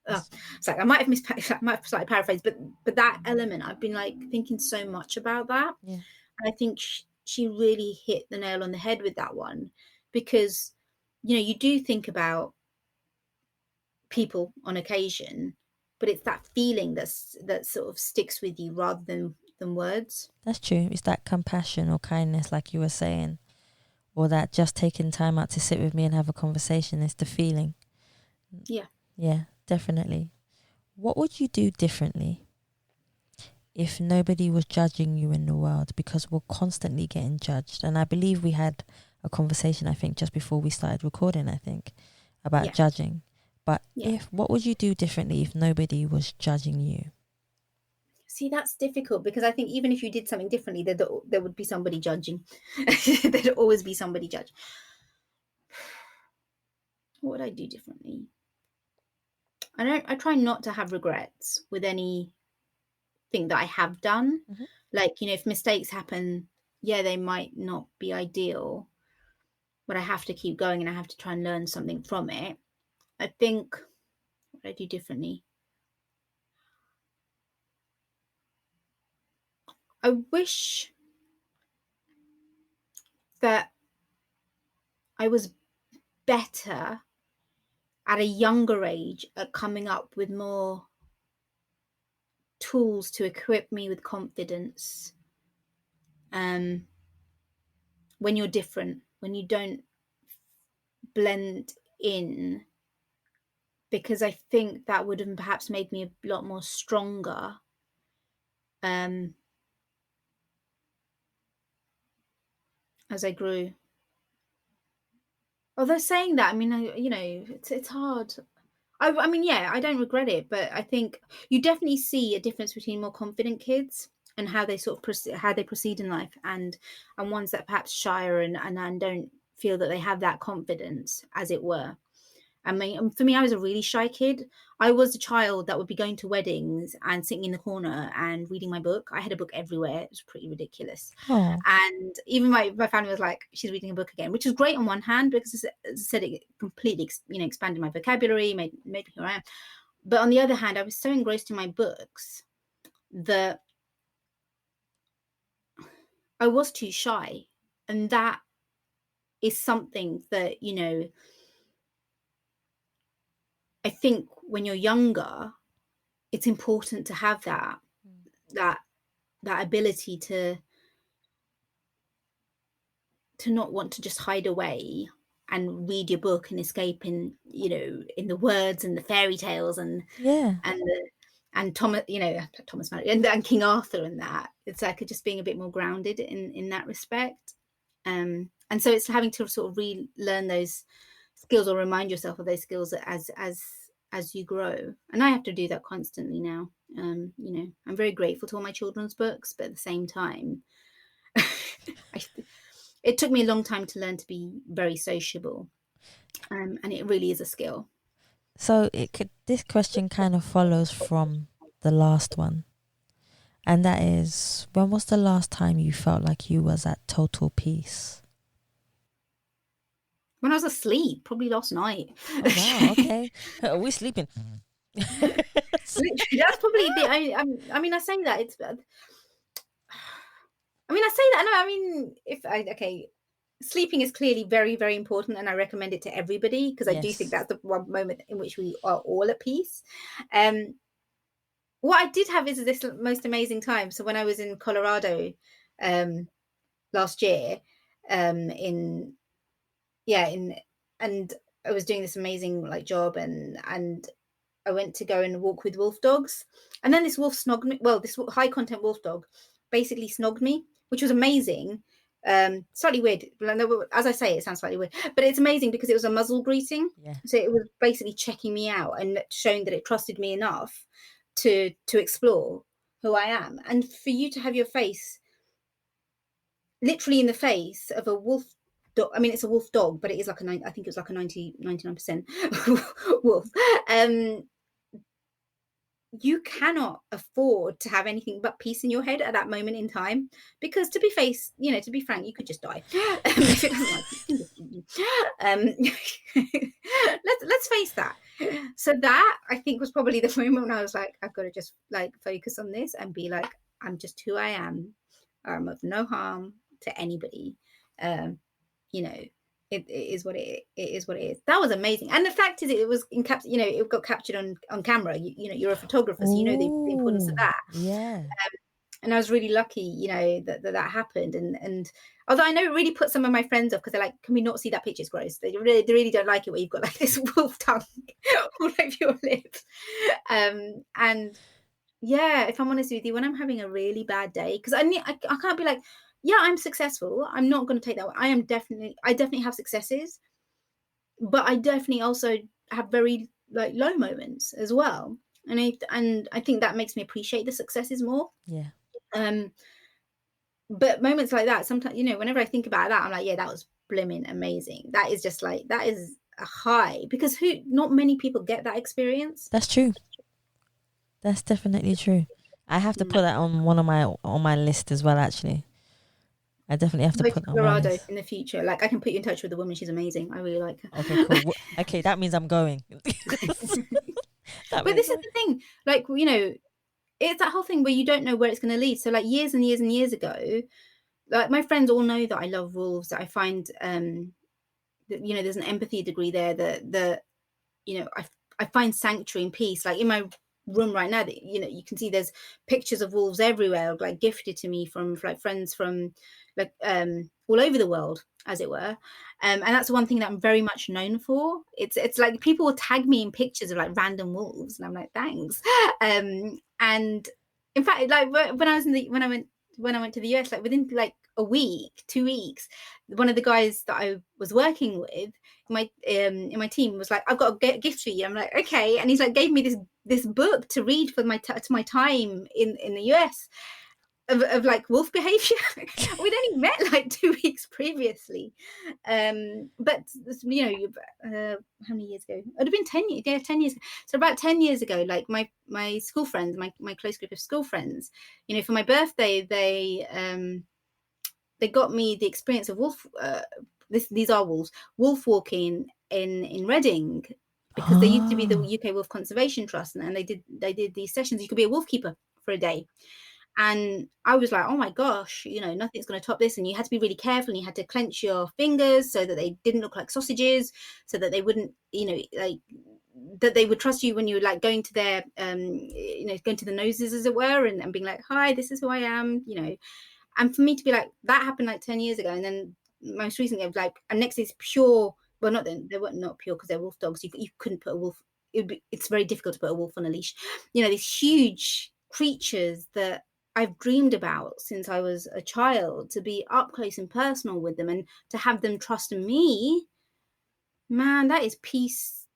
It's, It's like I might have I might have slightly paraphrased, but that element, I've been like thinking so much about that, yeah. and I think she really hit the nail on the head with that one, because you do think about people on occasion, but it's that feeling that sort of sticks with you rather than words. That's true. It's that compassion or kindness, like you were saying, or that just taking time out to sit with me and have a conversation. It's the feeling. Yeah. Yeah, definitely. What would you do differently if nobody was judging you in the world? Because we're constantly getting judged. And I believe we had a conversation, I think, just before we started recording, I think, about Yeah. judging. But Yeah. what would you do differently if nobody was judging you? See, that's difficult, because I think even if you did something differently, there would be somebody judging. There'd always be somebody judge. What would I do differently? I try not to have regrets with anything that I have done. Mm-hmm. Like, if mistakes happen, yeah, they might not be ideal, but I have to keep going and I have to try and learn something from it. I think, what would I do differently? I wish that I was better at a younger age at coming up with more tools to equip me with confidence. Um, when you're different, when you don't blend in, because I think that would have perhaps made me a lot more stronger. Um, as I grew. Although saying that, I mean, it's hard. I mean, yeah, I don't regret it, but I think you definitely see a difference between more confident kids and how they sort of how they proceed in life, and ones that perhaps shyer and don't feel that they have that confidence, as it were. I mean, for me, I was a really shy kid. I was a child that would be going to weddings and sitting in the corner and reading my book. I had a book everywhere. It was pretty ridiculous. Oh, And even my family was like, she's reading a book again, which is great on one hand, because as I said, it completely expanded my vocabulary, made me who I am. But on the other hand, I was so engrossed in my books that I was too shy. And that is something that, I think when you're younger, it's important to have that that ability to not want to just hide away and read your book and escape in the words and the fairy tales yeah. and the and Thomas, Thomas Mallory and King Arthur, and that it's like just being a bit more grounded in that respect. And so it's having to sort of relearn those skills or remind yourself of those skills as you grow. And I have to do that constantly now. I'm very grateful to all my children's books, but at the same time, it took me a long time to learn to be very sociable, and it really is a skill. So this question kind of follows from the last one. And that is, when was the last time you felt like you was at total peace? When I was asleep, probably last night. Oh wow, okay. Are we sleeping? Literally, that's probably the only. I mean, I say that it's. I mean, I say that. No, I mean, okay, sleeping is clearly very, very important, and I recommend it to everybody, because I do think Yes. that's the one moment in which we are all at peace. Um, what I did have is this most amazing time. So when I was in Colorado last year, in yeah, in and I was doing this amazing like job, and I went to go and walk with wolf dogs, and then this wolf snogged me. Well, this high content wolf dog basically snogged me, which was amazing. Slightly weird. As I say, it sounds slightly weird, but it's amazing because it was a muzzle greeting. Yeah. So it was basically checking me out and showing that it trusted me enough to explore who I am. And for you to have your face literally in the face of a wolf dog, I mean, it's a wolf dog, but it is like I think it was like a 99% wolf. You cannot afford to have anything but peace in your head at that moment in time, because to be frank, you could just die. If it doesn't like you, let's face that. So that, I think, was probably the moment when I was like, I've got to just like focus on this and be like, I'm just who I am. I'm of no harm to anybody. You know, it is what it is. What it is. That was amazing, and the fact is, it was it got captured on camera. You're a photographer, so you know the importance of Oh, that. yeah. And I was really lucky, that happened. And although I know it really put some of my friends off, because they're like, "Can we not see that picture? It's gross." They really don't like it where you've got like this wolf tongue all over your lips. And yeah, if I'm honest with you, when I'm having a really bad day, because I can't be like, yeah, I'm successful. I'm not going to take that. I definitely have successes, but I definitely also have very like low moments as well. And I think that makes me appreciate the successes more. Yeah. But moments like that, sometimes, whenever I think about that, I'm like, yeah, that was blimmin' amazing. That is just like, that is a high, because not many people get that experience. That's true. That's definitely true. I have to put that on my list as well, actually. I definitely have to Go put to that on my Colorado list. in the future. Like, I can put you in touch with the woman. She's amazing. I really like her. Okay, cool. Okay, that means I'm going. That But means this is the thing, like, it's that whole thing where you don't know where it's going to lead. So like years and years and years ago, like my friends all know that I love wolves, that I find, that, there's an empathy degree there, that I find sanctuary and peace. Like in my room right now, that you can see there's pictures of wolves everywhere, like gifted to me from like friends from like all over the world, as it were. And that's one thing that I'm very much known for. It's like people will tag me in pictures of like random wolves, and I'm like, thanks. And in fact, like when I went to the US, like within like a week, 2 weeks, one of the guys that I was working with in my team was like, I've got a gift for you. I'm like, okay. And he's like, gave me this book to read for my time in the US of like wolf behavior. We'd only met like 2 weeks previously. But how many years ago? It would have been 10 years. Yeah, 10 years. So about 10 years ago, like my school friends, my close group of school friends, for my birthday, they got me the experience of wolf. These are wolves. Wolf walking in Reading, because they used to be the UK Wolf Conservation Trust, and they did these sessions. You could be a wolf keeper for a day, and I was like, oh my gosh, nothing's going to top this. And you had to be really careful, and you had to clench your fingers so that they didn't look like sausages, so that they wouldn't, like that they would trust you when you were like going to their, going to the noses, as it were, and being like, hi, this is who I am, And for me to be like, that happened like 10 years ago. And then most recently, I was like, and next is pure, well, not then, they weren't not pure because they're wolf dogs. You couldn't put a wolf, it's very difficult to put a wolf on a leash. These huge creatures that I've dreamed about since I was a child, to be up close and personal with them, and to have them trust me, man, that is peace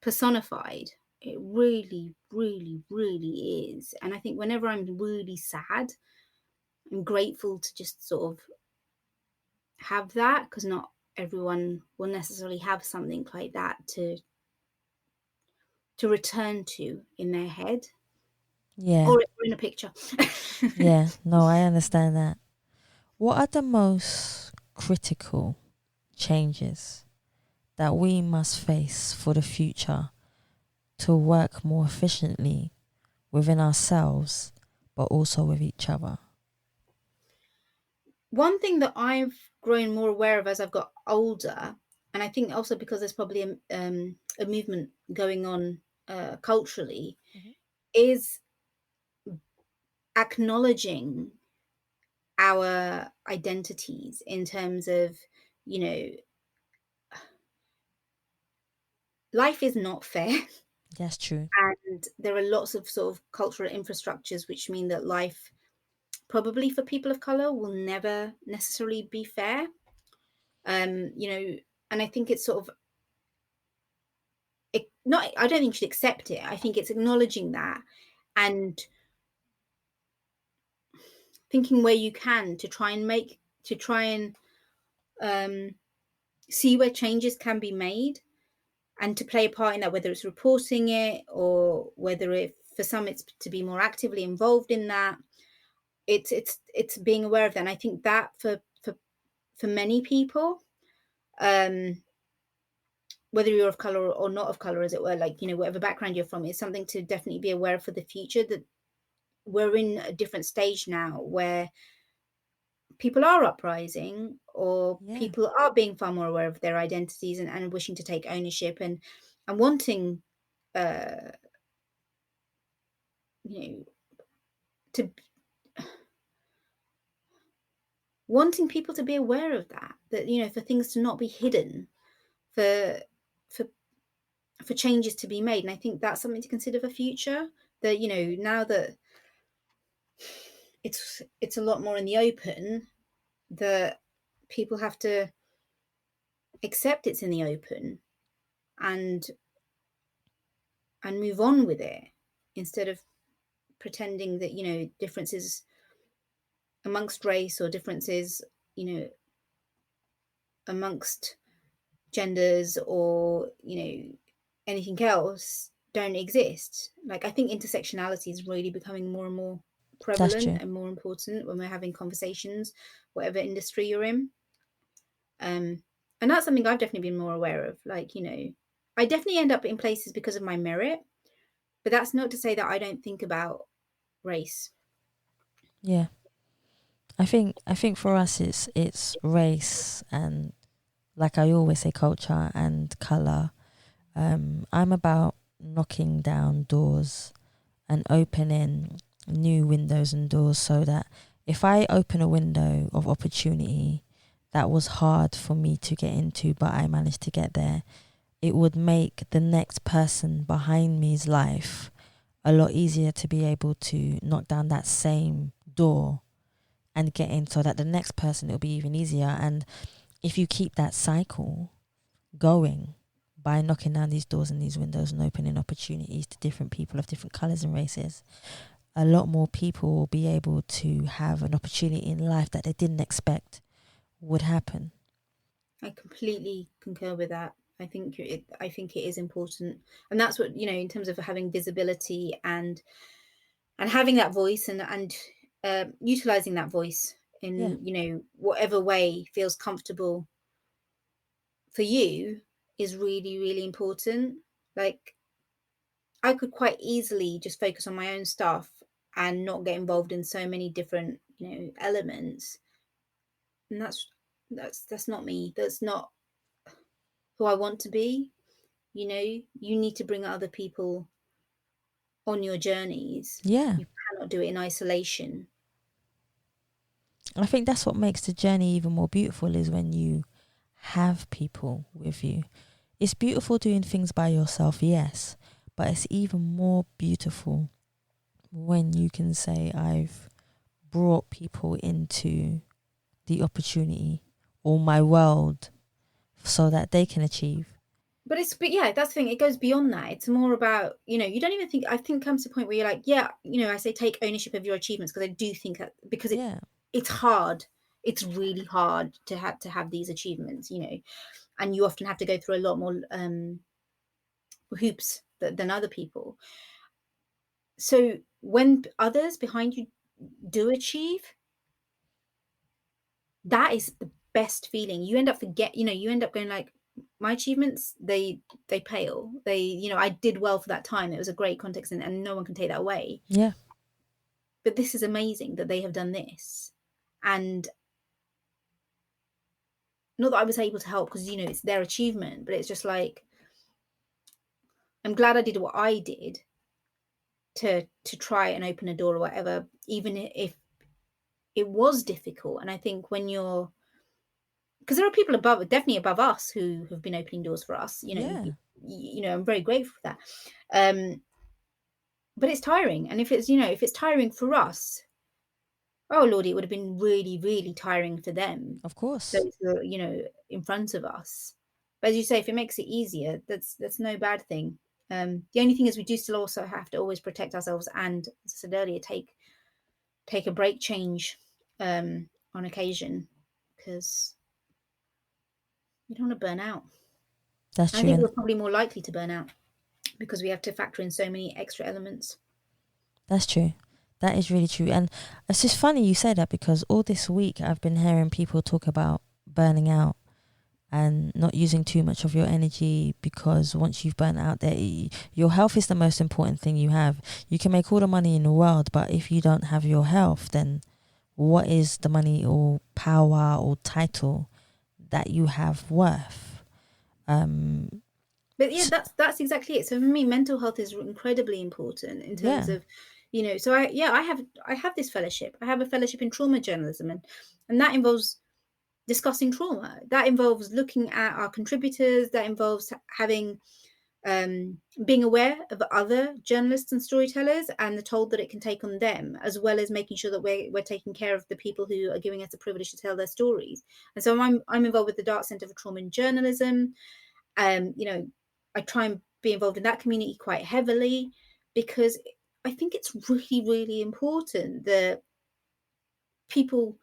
personified. It really, really, really is. And I think whenever I'm really sad, I'm grateful to just sort of have that, because not everyone will necessarily have something like that to return to in their head, Yeah. or in a picture. Yeah. No, I understand that. What are the most critical changes that we must face for the future to work more efficiently within ourselves, but also with each other? One thing that I've grown more aware of as I've got older, and I think also because there's probably a movement going on culturally, is acknowledging our identities, in terms of, life is not fair. That's true. And there are lots of sort of cultural infrastructures which mean that life, probably for people of color, will never necessarily be fair. You know, and I think it's sort of not. I don't think you should accept it. I think it's acknowledging that and thinking where you can to try and um, see where changes can be made and to play a part in that, whether it's reporting it or whether it for some it's to be more actively involved in that. It's being aware of that, and I think that for many people, um, whether you're of color or not of color, as it were, like, you know, whatever background you're from, is something to definitely be aware of for the future. That we're in a different stage now where people are uprising or Yeah, people are being far more aware of their identities and wishing to take ownership and wanting uh you know to wanting people to be aware of that, you know, for things to not be hidden, for for for changes to be made. And I think that's something to consider for future, that, you know, now that it's a lot more in the open, that people have to accept it's in the open and move on with it, instead of pretending that, you know, differences amongst race or differences, you know, amongst genders or, you know, anything else don't exist. Like, I think intersectionality is really becoming more and more that's prevalent true. and more important when we're having conversations, whatever industry you're in. And that's something I've definitely been more aware of. Like, you know, I definitely end up in places because of my merit, but that's not to say that I don't think about race. Yeah. I think for us it's race and, like I always say, culture and color. I'm about knocking down doors and opening new windows and doors, so that if I open a window of opportunity that was hard for me to get into, but I managed to get there, it would make the next person behind me's life a lot easier to be able to knock down that same door and get in, so that the next person it'll be even easier. And if you keep that cycle going by knocking down these doors and these windows and opening opportunities to different people of different colors and races, a lot more people will be able to have an opportunity in life that they didn't expect would happen. I completely concur with that. I think it is important, and that's what, you know, in terms of having visibility and having that voice and utilizing that voice Yeah, in, you know, whatever way feels comfortable for you is really, really important. Like, I could quite easily just focus on my own stuff and not get involved in so many different, you know, elements. And that's not me. That's not who I want to be. You know, you need to bring other people on your journeys. yeah. You cannot do it in isolation. I think that's what makes the journey even more beautiful, is when you have people with you. It's beautiful doing things by yourself, yes, but it's even more beautiful when you can say, I've brought people into the opportunity or my world so that they can achieve. But yeah, that's the thing. It goes beyond that. It's more about, you know, you don't even think. I think comes to a point where you're like, yeah, you know, I say take ownership of your achievements, because I do think that, because Yeah, it's hard. It's really hard to have these achievements, you know, and you often have to go through a lot more hoops than other people. So when others behind you do achieve, that is the best feeling. You end up you know, you end up going like, my achievements, they pale. They, you know, I did well for that time. It was a great context, and no one can take that away. yeah, But this is amazing that they have done this. And not that I was able to help, because, you know, it's their achievement, but it's just like, I'm glad I did what I did to try and open a door or whatever, even if it was difficult. And I think when you're, because there are people above, definitely above us, who have been opening doors for us, you know, yeah. I'm very grateful for that. But it's tiring, and if it's tiring for us, oh Lord, it would have been really, really tiring for them. Of course. Those who are, in front of us. But as you say, if it makes it easier, that's no bad thing. The only thing is we do still also have to always protect ourselves and, as I said earlier, take a break change on occasion, because you don't want to burn out. That's I true. think And we're probably more likely to burn out because we have to factor in so many extra elements. that's true. That is really true. And it's just funny you say that, because all this week I've been hearing people talk about burning out and not using too much of your energy, because once you've burnt out, your health is the most important thing you have. You can make all the money in the world, but if you don't have your health, then what is the money or power or title that you have worth? But yeah, that's exactly it. So for me, mental health is incredibly important in terms Yeah, of, so I have this fellowship. I have a fellowship in trauma journalism, and that involves discussing trauma. That involves looking at our contributors. That involves having being aware of other journalists and storytellers and the toll that it can take on them, as well as making sure that we're taking care of the people who are giving us the privilege to tell their stories. And so I'm involved with the Dark Centre for Trauma and Journalism. I try and be involved in that community quite heavily, because I think it's really, really important that people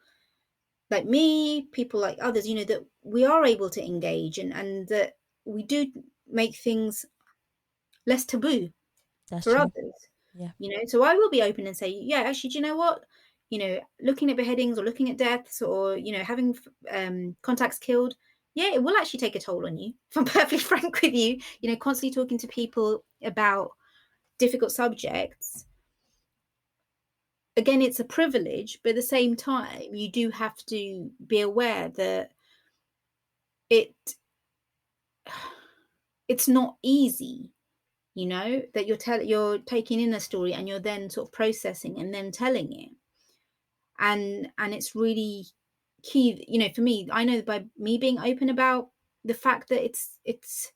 like me, people like others, that we are able to engage, and that we do make things less taboo that's for true. others. Yeah. So I will be open and say, yeah, actually, do you know what? Looking at beheadings or looking at deaths, or having contacts killed, yeah, it will actually take a toll on you. If I'm perfectly frank with you, constantly talking to people about difficult subjects. Again, it's a privilege, but at the same time, you do have to be aware that it it's not easy. That you're taking in a story and you're then sort of processing and then telling it, and it's really key. For me, I know by me being open about the fact that it's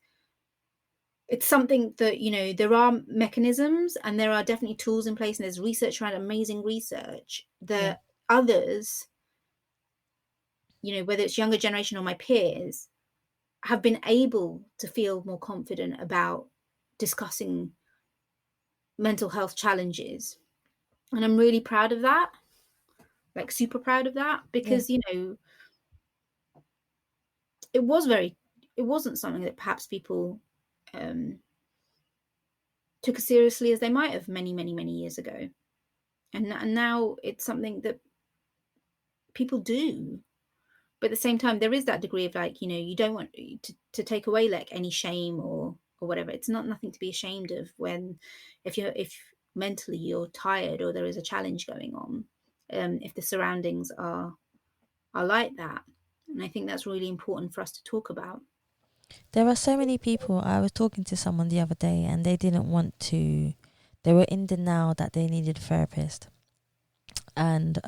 something that there are mechanisms and there are definitely tools in place, and there's research around, amazing research Yeah. that others, whether it's younger generation or my peers, have been able to feel more confident about discussing mental health challenges. And I'm really proud of that, like super proud of that, Yeah. because it wasn't something that perhaps people um, took as seriously as they might have many, many, many years ago. And now it's something that people do. But at the same time, there is that degree of, like, you don't want to take away like any shame or whatever. It's not nothing to be ashamed of when, if mentally you're tired or there is a challenge going on, if the surroundings are like that. And I think that's really important for us to talk about. There are so many people. I was talking to someone the other day, and they didn't want to. They were in denial that they needed a therapist. And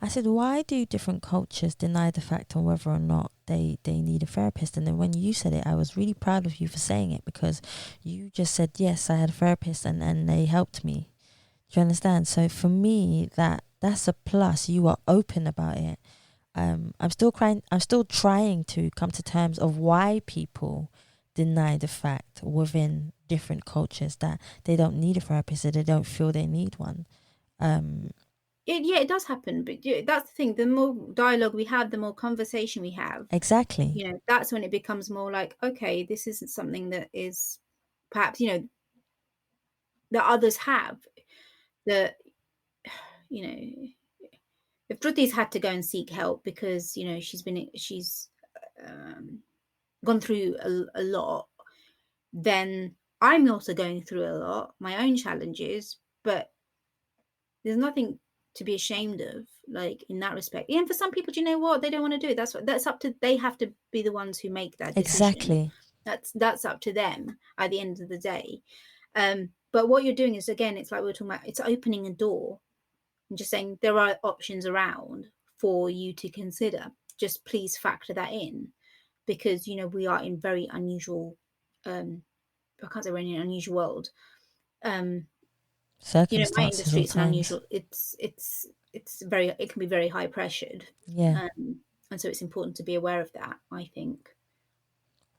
I said, why do different cultures deny the fact on whether or not they need a therapist? And then when you said it, I was really proud of you for saying it, because you just said, yes, I had a therapist and they helped me. Do you understand? So for me, that's a plus. You are open about it. I'm still crying. I'm still trying to come to terms of why people deny the fact within different cultures that they don't need a therapist, or they don't feel they need one. It does happen, but that's the thing. The more dialogue we have, the more conversation we have. Exactly. That's when it becomes more like, okay, this isn't something that is perhaps that others have. That you know, if Druti's had to go and seek help because she's gone through a lot, then I'm also going through a lot, my own challenges, but there's nothing to be ashamed of, like, in that respect. And for some people, do you know what? They don't want to do it. That's up to, they have to be the ones who make that decision. Exactly. That's up to them at the end of the day. But what you're doing is, again, it's like we were talking about, it's opening a door and just saying there are options around for you to consider. Just please factor that in, because we are in very unusual I can't say we're in an unusual world. My Circumstances industry, or it's an times. unusual. It's very. It can be very high pressured. Yeah. And so it's important to be aware of that, I think.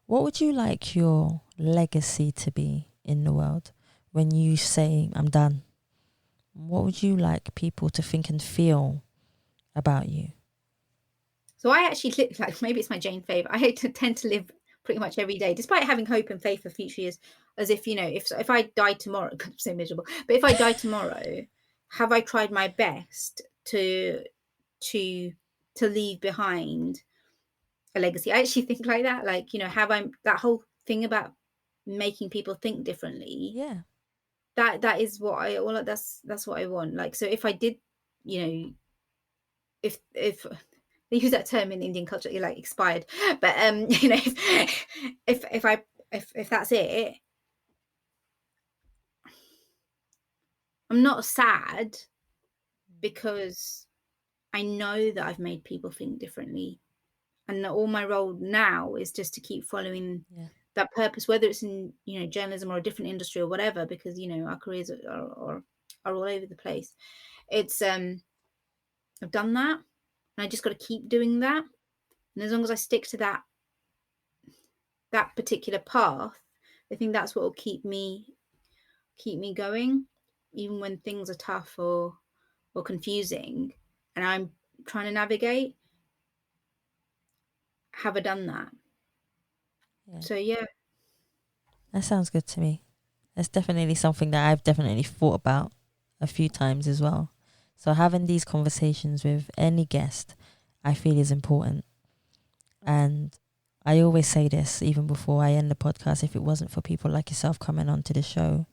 What would you like your legacy to be in the world when you say, I'm done? What would you like people to think and feel about you? So I actually live, like, maybe it's my Jane favour. I tend to live pretty much every day, despite having hope and faith for future years, as if, if I die tomorrow, I'm so miserable. But if I die tomorrow, have I tried my best to leave behind a legacy? I actually think like that. Like, have I, that whole thing about making people think differently? Yeah. That is what that's what I want. Like, so if I did, if they use that term in Indian culture, you're like expired. But if that's it, I'm not sad because I know that I've made people think differently, and that all my role now is just to keep following that purpose, whether it's in journalism or a different industry or whatever, because our careers are all over the place. It's I've done that, and I just got to keep doing that. And as long as I stick to that particular path, I think that's what will keep me going, even when things are tough or confusing, and I'm trying to navigate. Have I done that? Yeah. So yeah. That sounds good to me. That's definitely something that I've definitely thought about a few times as well. So having these conversations with any guest, I feel is important. And I always say this, even before I end the podcast, if it wasn't for people like yourself coming onto the show,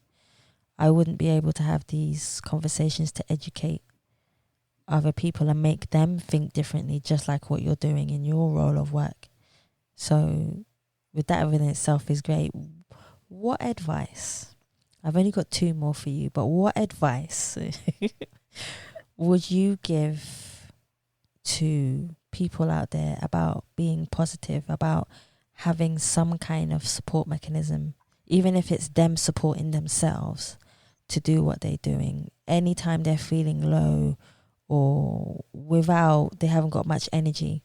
I wouldn't be able to have these conversations to educate other people and make them think differently, just like what you're doing in your role of work. So with that within itself is great. What advice? I've only got 2 more for you, but what advice would you give to people out there about being positive, about having some kind of support mechanism, even if it's them supporting themselves to do what they're doing anytime they're feeling low or they haven't got much energy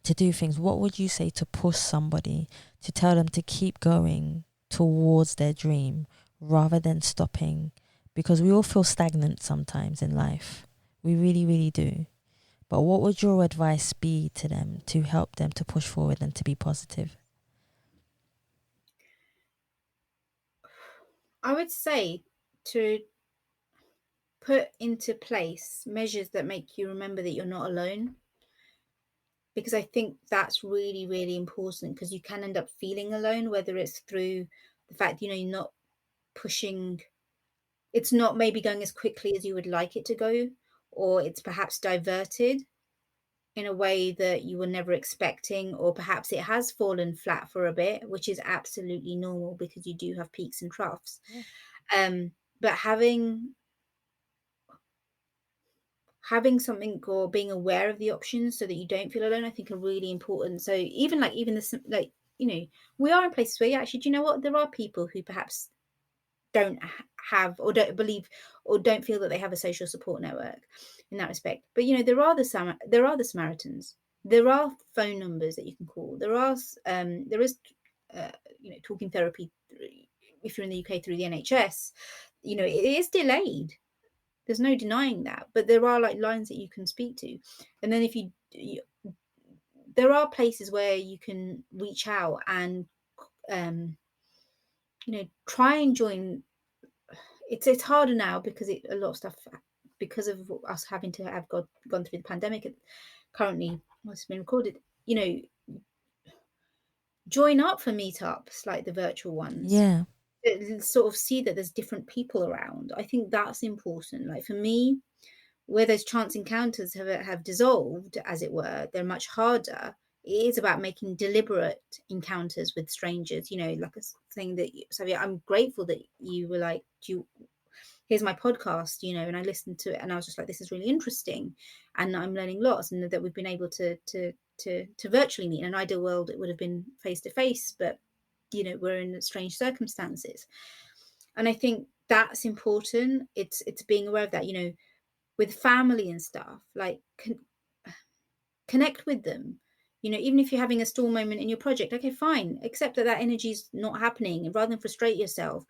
to do things? What would you say to push somebody, to tell them to keep going towards their dream rather than stopping? Because we all feel stagnant sometimes in life. We really, really do. But what would your advice be to them to help them to push forward and to be positive? I would say to put into place measures that make you remember that you're not alone, because I think that's really, really important, because you can end up feeling alone, whether it's through the fact, you're not pushing, it's not maybe going as quickly as you would like it to go, or it's perhaps diverted in a way that you were never expecting, or perhaps it has fallen flat for a bit, which is absolutely normal because you do have peaks and troughs. But having something, or being aware of the options so that you don't feel alone, I think are really important. So even this, like, we are in places where, actually, do you know what, there are people who perhaps don't have, or don't believe, or don't feel that they have a social support network in that respect. But there are the Samaritans. There are phone numbers that you can call. There is talking therapy if you're in the UK through the NHS. It is delayed. There's no denying that, but there are like lines that you can speak to. And then there are places where you can reach out and try and join. It's harder now because a lot of stuff, because of us having to have gone through the pandemic currently, what's been recorded, join up for meetups like the virtual ones. Yeah. Sort of see that there's different people around. I think that's important. Like for me, where those chance encounters have dissolved, as it were, they're much harder. It is about making deliberate encounters with strangers. Like a thing that, Savia, I'm grateful that you were like, here's my podcast, and I listened to it, and I was just like, this is really interesting, and I'm learning lots, and that we've been able to virtually meet. In an ideal world, it would have been face to face, but we're in strange circumstances. And I think that's important. It's being aware of that, with family and stuff, like connect with them. Even if you're having a stall moment in your project, okay, fine, accept that energy is not happening, and rather than frustrate yourself,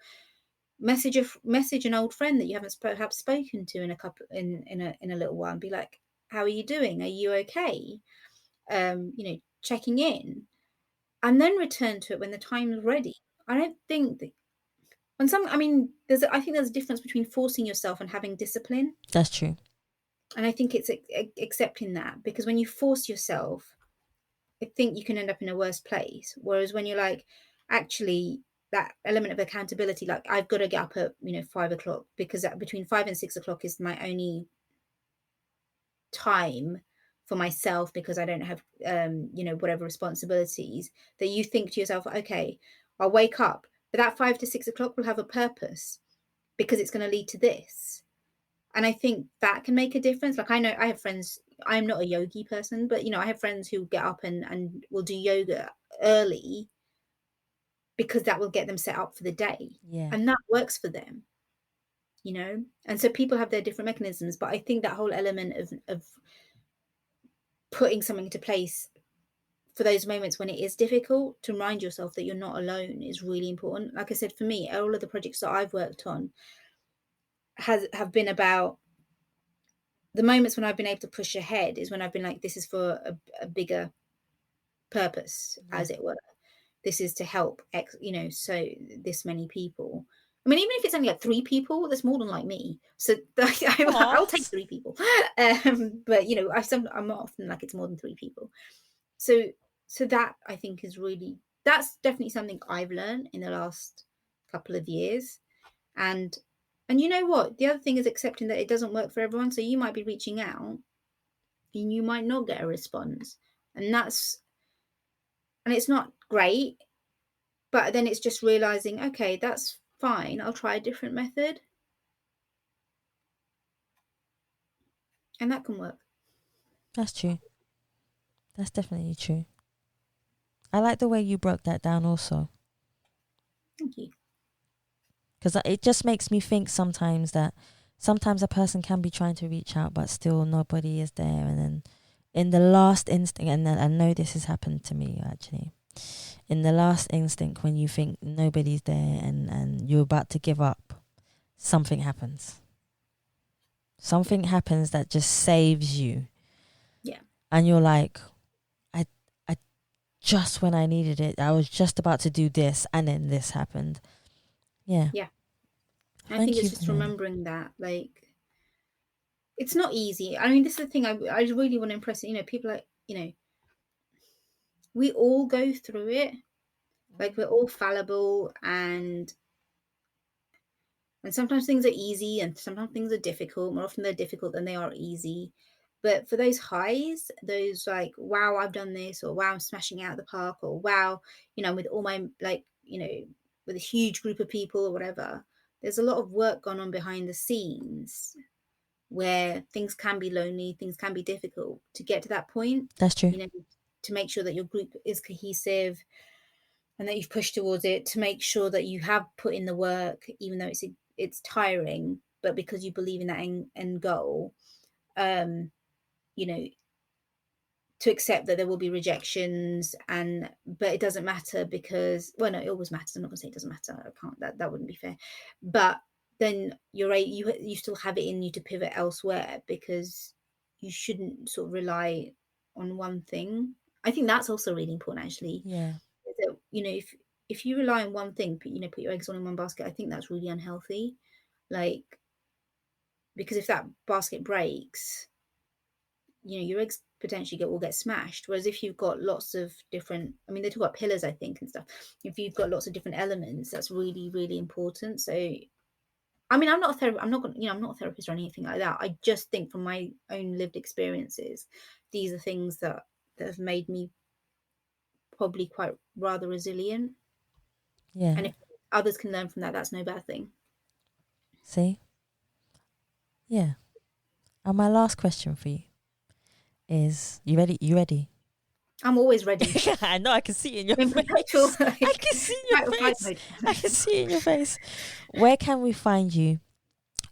message an old friend that you haven't perhaps spoken to in a little while, and be like, how are you doing? Are you okay? Checking in, and then return to it when the time is ready. I don't think that I think there's a difference between forcing yourself and having discipline. That's true. And I think it's accepting that, because when you force yourself, I think you can end up in a worse place. Whereas when you're like, actually, that element of accountability, like, I've got to get up at 5 o'clock, because between 5 and 6 o'clock is my only time for myself, because I don't have whatever responsibilities, that you think to yourself, okay, I'll wake up, but that 5 to 6 o'clock will have a purpose, because it's going to lead to this. And I think that can make a difference. Like, I know I have friends, I'm not a yogi person, but I have friends who get up and will do yoga early, because that will get them set up for the day. Yeah. And that works for them, and so people have their different mechanisms. But I think that whole element of putting something into place for those moments when it is difficult, to remind yourself that you're not alone, is really important. Like I said, for me, all of the projects that I've worked on have been about the moments when I've been able to push ahead, is when I've been like, this is for a bigger purpose, as it were. This is to help so this many people. I mean, even if it's only like 3 people, that's more than like me. So I'll take 3 people. But I'm not often like it's more than 3 people. So that, I think, that's definitely something I've learned in the last couple of years. And you know what? The other thing is accepting that it doesn't work for everyone. So you might be reaching out and you might not get a response. And it's not great, but then it's just realizing, okay, that's fine. I'll try a different method. And that can work. That's true. That's definitely true. I like the way you broke that down also. Thank you. Because it just makes me think sometimes that sometimes a person can be trying to reach out, but still nobody is there. And then in the last instinct, and I know this has happened to me actually, in the last instinct when you think nobody's there and you're about to give up, something happens. Something happens that just saves you. Yeah. And you're like, I just when I needed it, I was just about to do this, and then this happened. Yeah. Yeah. I think it's just remembering that, like, it's not easy. I mean, this is the thing I really want to impress. People like, we all go through it. Like, we're all fallible, and sometimes things are easy and sometimes things are difficult. More often they're difficult than they are easy. But for those highs, those like, wow, I've done this, or wow, I'm smashing out the park, or wow, with all my, like, with a huge group of people or whatever, there's a lot of work going on behind the scenes where things can be lonely, things can be difficult to get to that point. That's true. To make sure that your group is cohesive and that you've pushed towards it, to make sure that you have put in the work, even though it's tiring, but because you believe in that end goal, to accept that there will be rejections, but it doesn't matter, because, well, no, it always matters. I'm not gonna say it doesn't matter. I can't, that wouldn't be fair. But then you still have it in you to pivot elsewhere, because you shouldn't sort of rely on one thing. I think that's also really important, actually. Yeah. That, if you rely on one thing, put your eggs all in one basket, I think that's really unhealthy. Like, because if that basket breaks, your eggs potentially will get smashed. Whereas if you've got lots of different, I mean, they talk about pillars, I think, and stuff. If you've got lots of different elements, that's really, really important. So, I mean, I'm not a therapist or anything like that. I just think from my own lived experiences, these are things that have made me probably quite rather resilient. Yeah. And if others can learn from that, that's no bad thing. See? Yeah. And my last question for you is, you ready? I'm always ready. I know, I can see it in your In face. perpetual, I can see in your face. mode. I can see it in your face. Where can we find you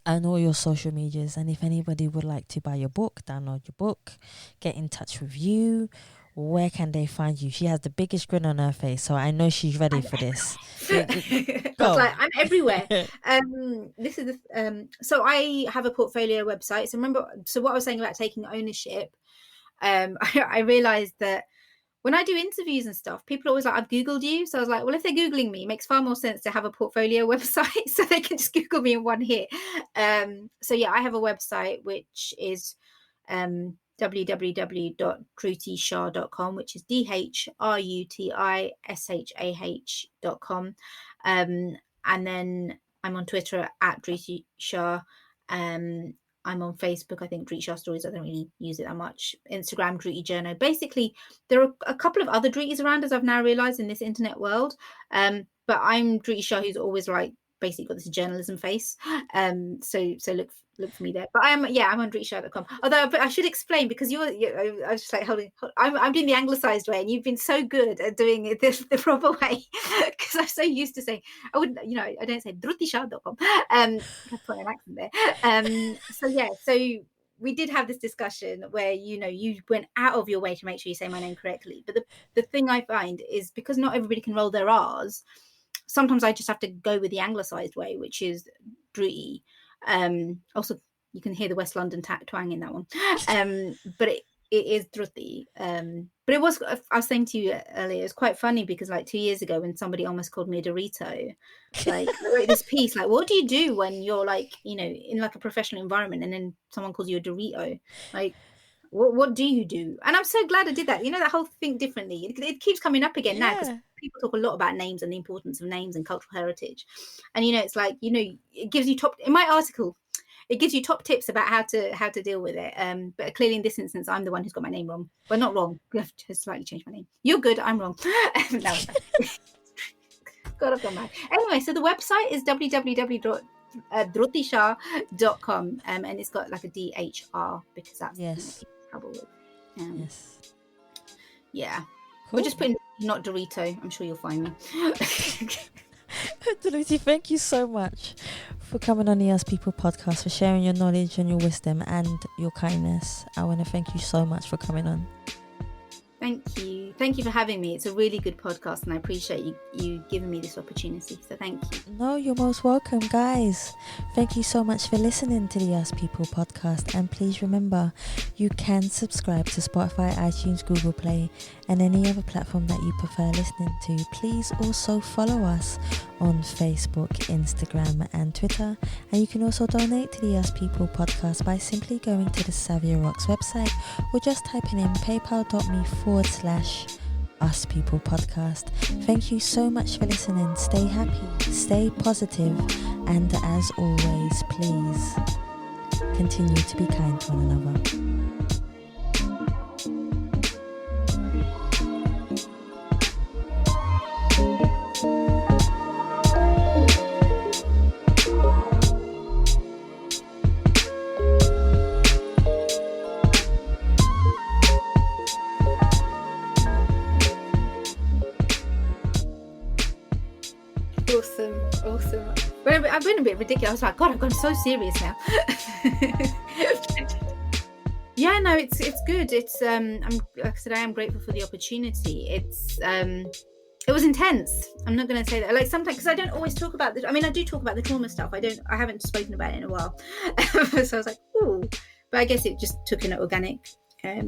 and all your social medias? And if anybody would like to buy your book, download your book, get in touch with you, where can they find you? She has the biggest grin on her face, so I know she's ready for this. I was like, I'm everywhere. This is so I have a portfolio website. So what I was saying about taking ownership, I realized that when I do interviews and stuff, people are always like, I've Googled you. So I was like, well, if they're Googling me, it makes far more sense to have a portfolio website so they can just Google me in one hit. So yeah, I have a website, which is www.dhrutisha.com, which is DHRUTISHAH.com. And then I'm on Twitter at Dhruti Shah. I'm on Facebook, I think Dhruti Shah Stories. I don't really use it that much. Instagram, Dhruti Journo. Basically, there are a couple of other Dhrutis around, as I've now realised, in this internet world. But I'm Dhruti Shah, who's always like basically got this journalism face. So look for me there. But I'm on dhrutisha.com. Although I should explain, because I was just like I'm doing the anglicised way, and you've been so good at doing it the proper way, because I'm so used to saying I don't say dhrutisha.com. That's put an accent there. So we did have this discussion where you went out of your way to make sure you say my name correctly. But the thing I find is, because not everybody can roll their R's, sometimes I just have to go with the anglicised way, which is Dhruti. Also, you can hear the West London twang in that one. But it is Dhruti. But it was, I was saying to you earlier, it's quite funny because like 2 years ago, when somebody almost called me a Dorito, like I wrote this piece, like, what do you do when you're like, in like a professional environment, and then someone calls you a Dorito? Like, what do you do? And I'm so glad I did that. That whole thing differently. It keeps coming up again now, because people talk a lot about names and the importance of names and cultural heritage. And it's like, it gives you in my article, it gives you top tips about how to deal with it. But clearly in this instance, I'm the one who's got my name wrong. Well, not wrong. You have to slightly change my name. You're good. I'm wrong. No, God, I've gone mad. Anyway, so the website is www.dhrutisha.com, and it's got like a DHR, because that's trouble with. Yes. Yeah. Cool. We're just putting not Dorito. I'm sure you'll find me. Dhruti, thank you so much for coming on the Ask People podcast, for sharing your knowledge and your wisdom and your kindness. I want to thank you so much for coming on. Thank you. Thank you for having me. It's a really good podcast, and I appreciate you giving me this opportunity. So thank you. No, you're most welcome, guys. Thank you so much for listening to the Ask People podcast. And please remember, you can subscribe to Spotify, iTunes, Google Play, and any other platform that you prefer listening to. Please also follow us on Facebook, Instagram, and Twitter. And you can also donate to the Ask People podcast by simply going to the Savia Rocks website, or just typing in paypal.me/Us People podcast. Thank you so much for listening. Stay happy, stay positive, and as always, please continue to be kind to one another. Awesome. I've been a bit ridiculous. I was like, God, I've gone so serious now. Yeah, no, it's good. It's like I said, I am grateful for the opportunity. It was intense. I'm not going to say that. Like sometimes, because I don't always talk about this. I mean, I do talk about the trauma stuff. I haven't spoken about it in a while. So I was like, ooh. But I guess it just took an organic turn.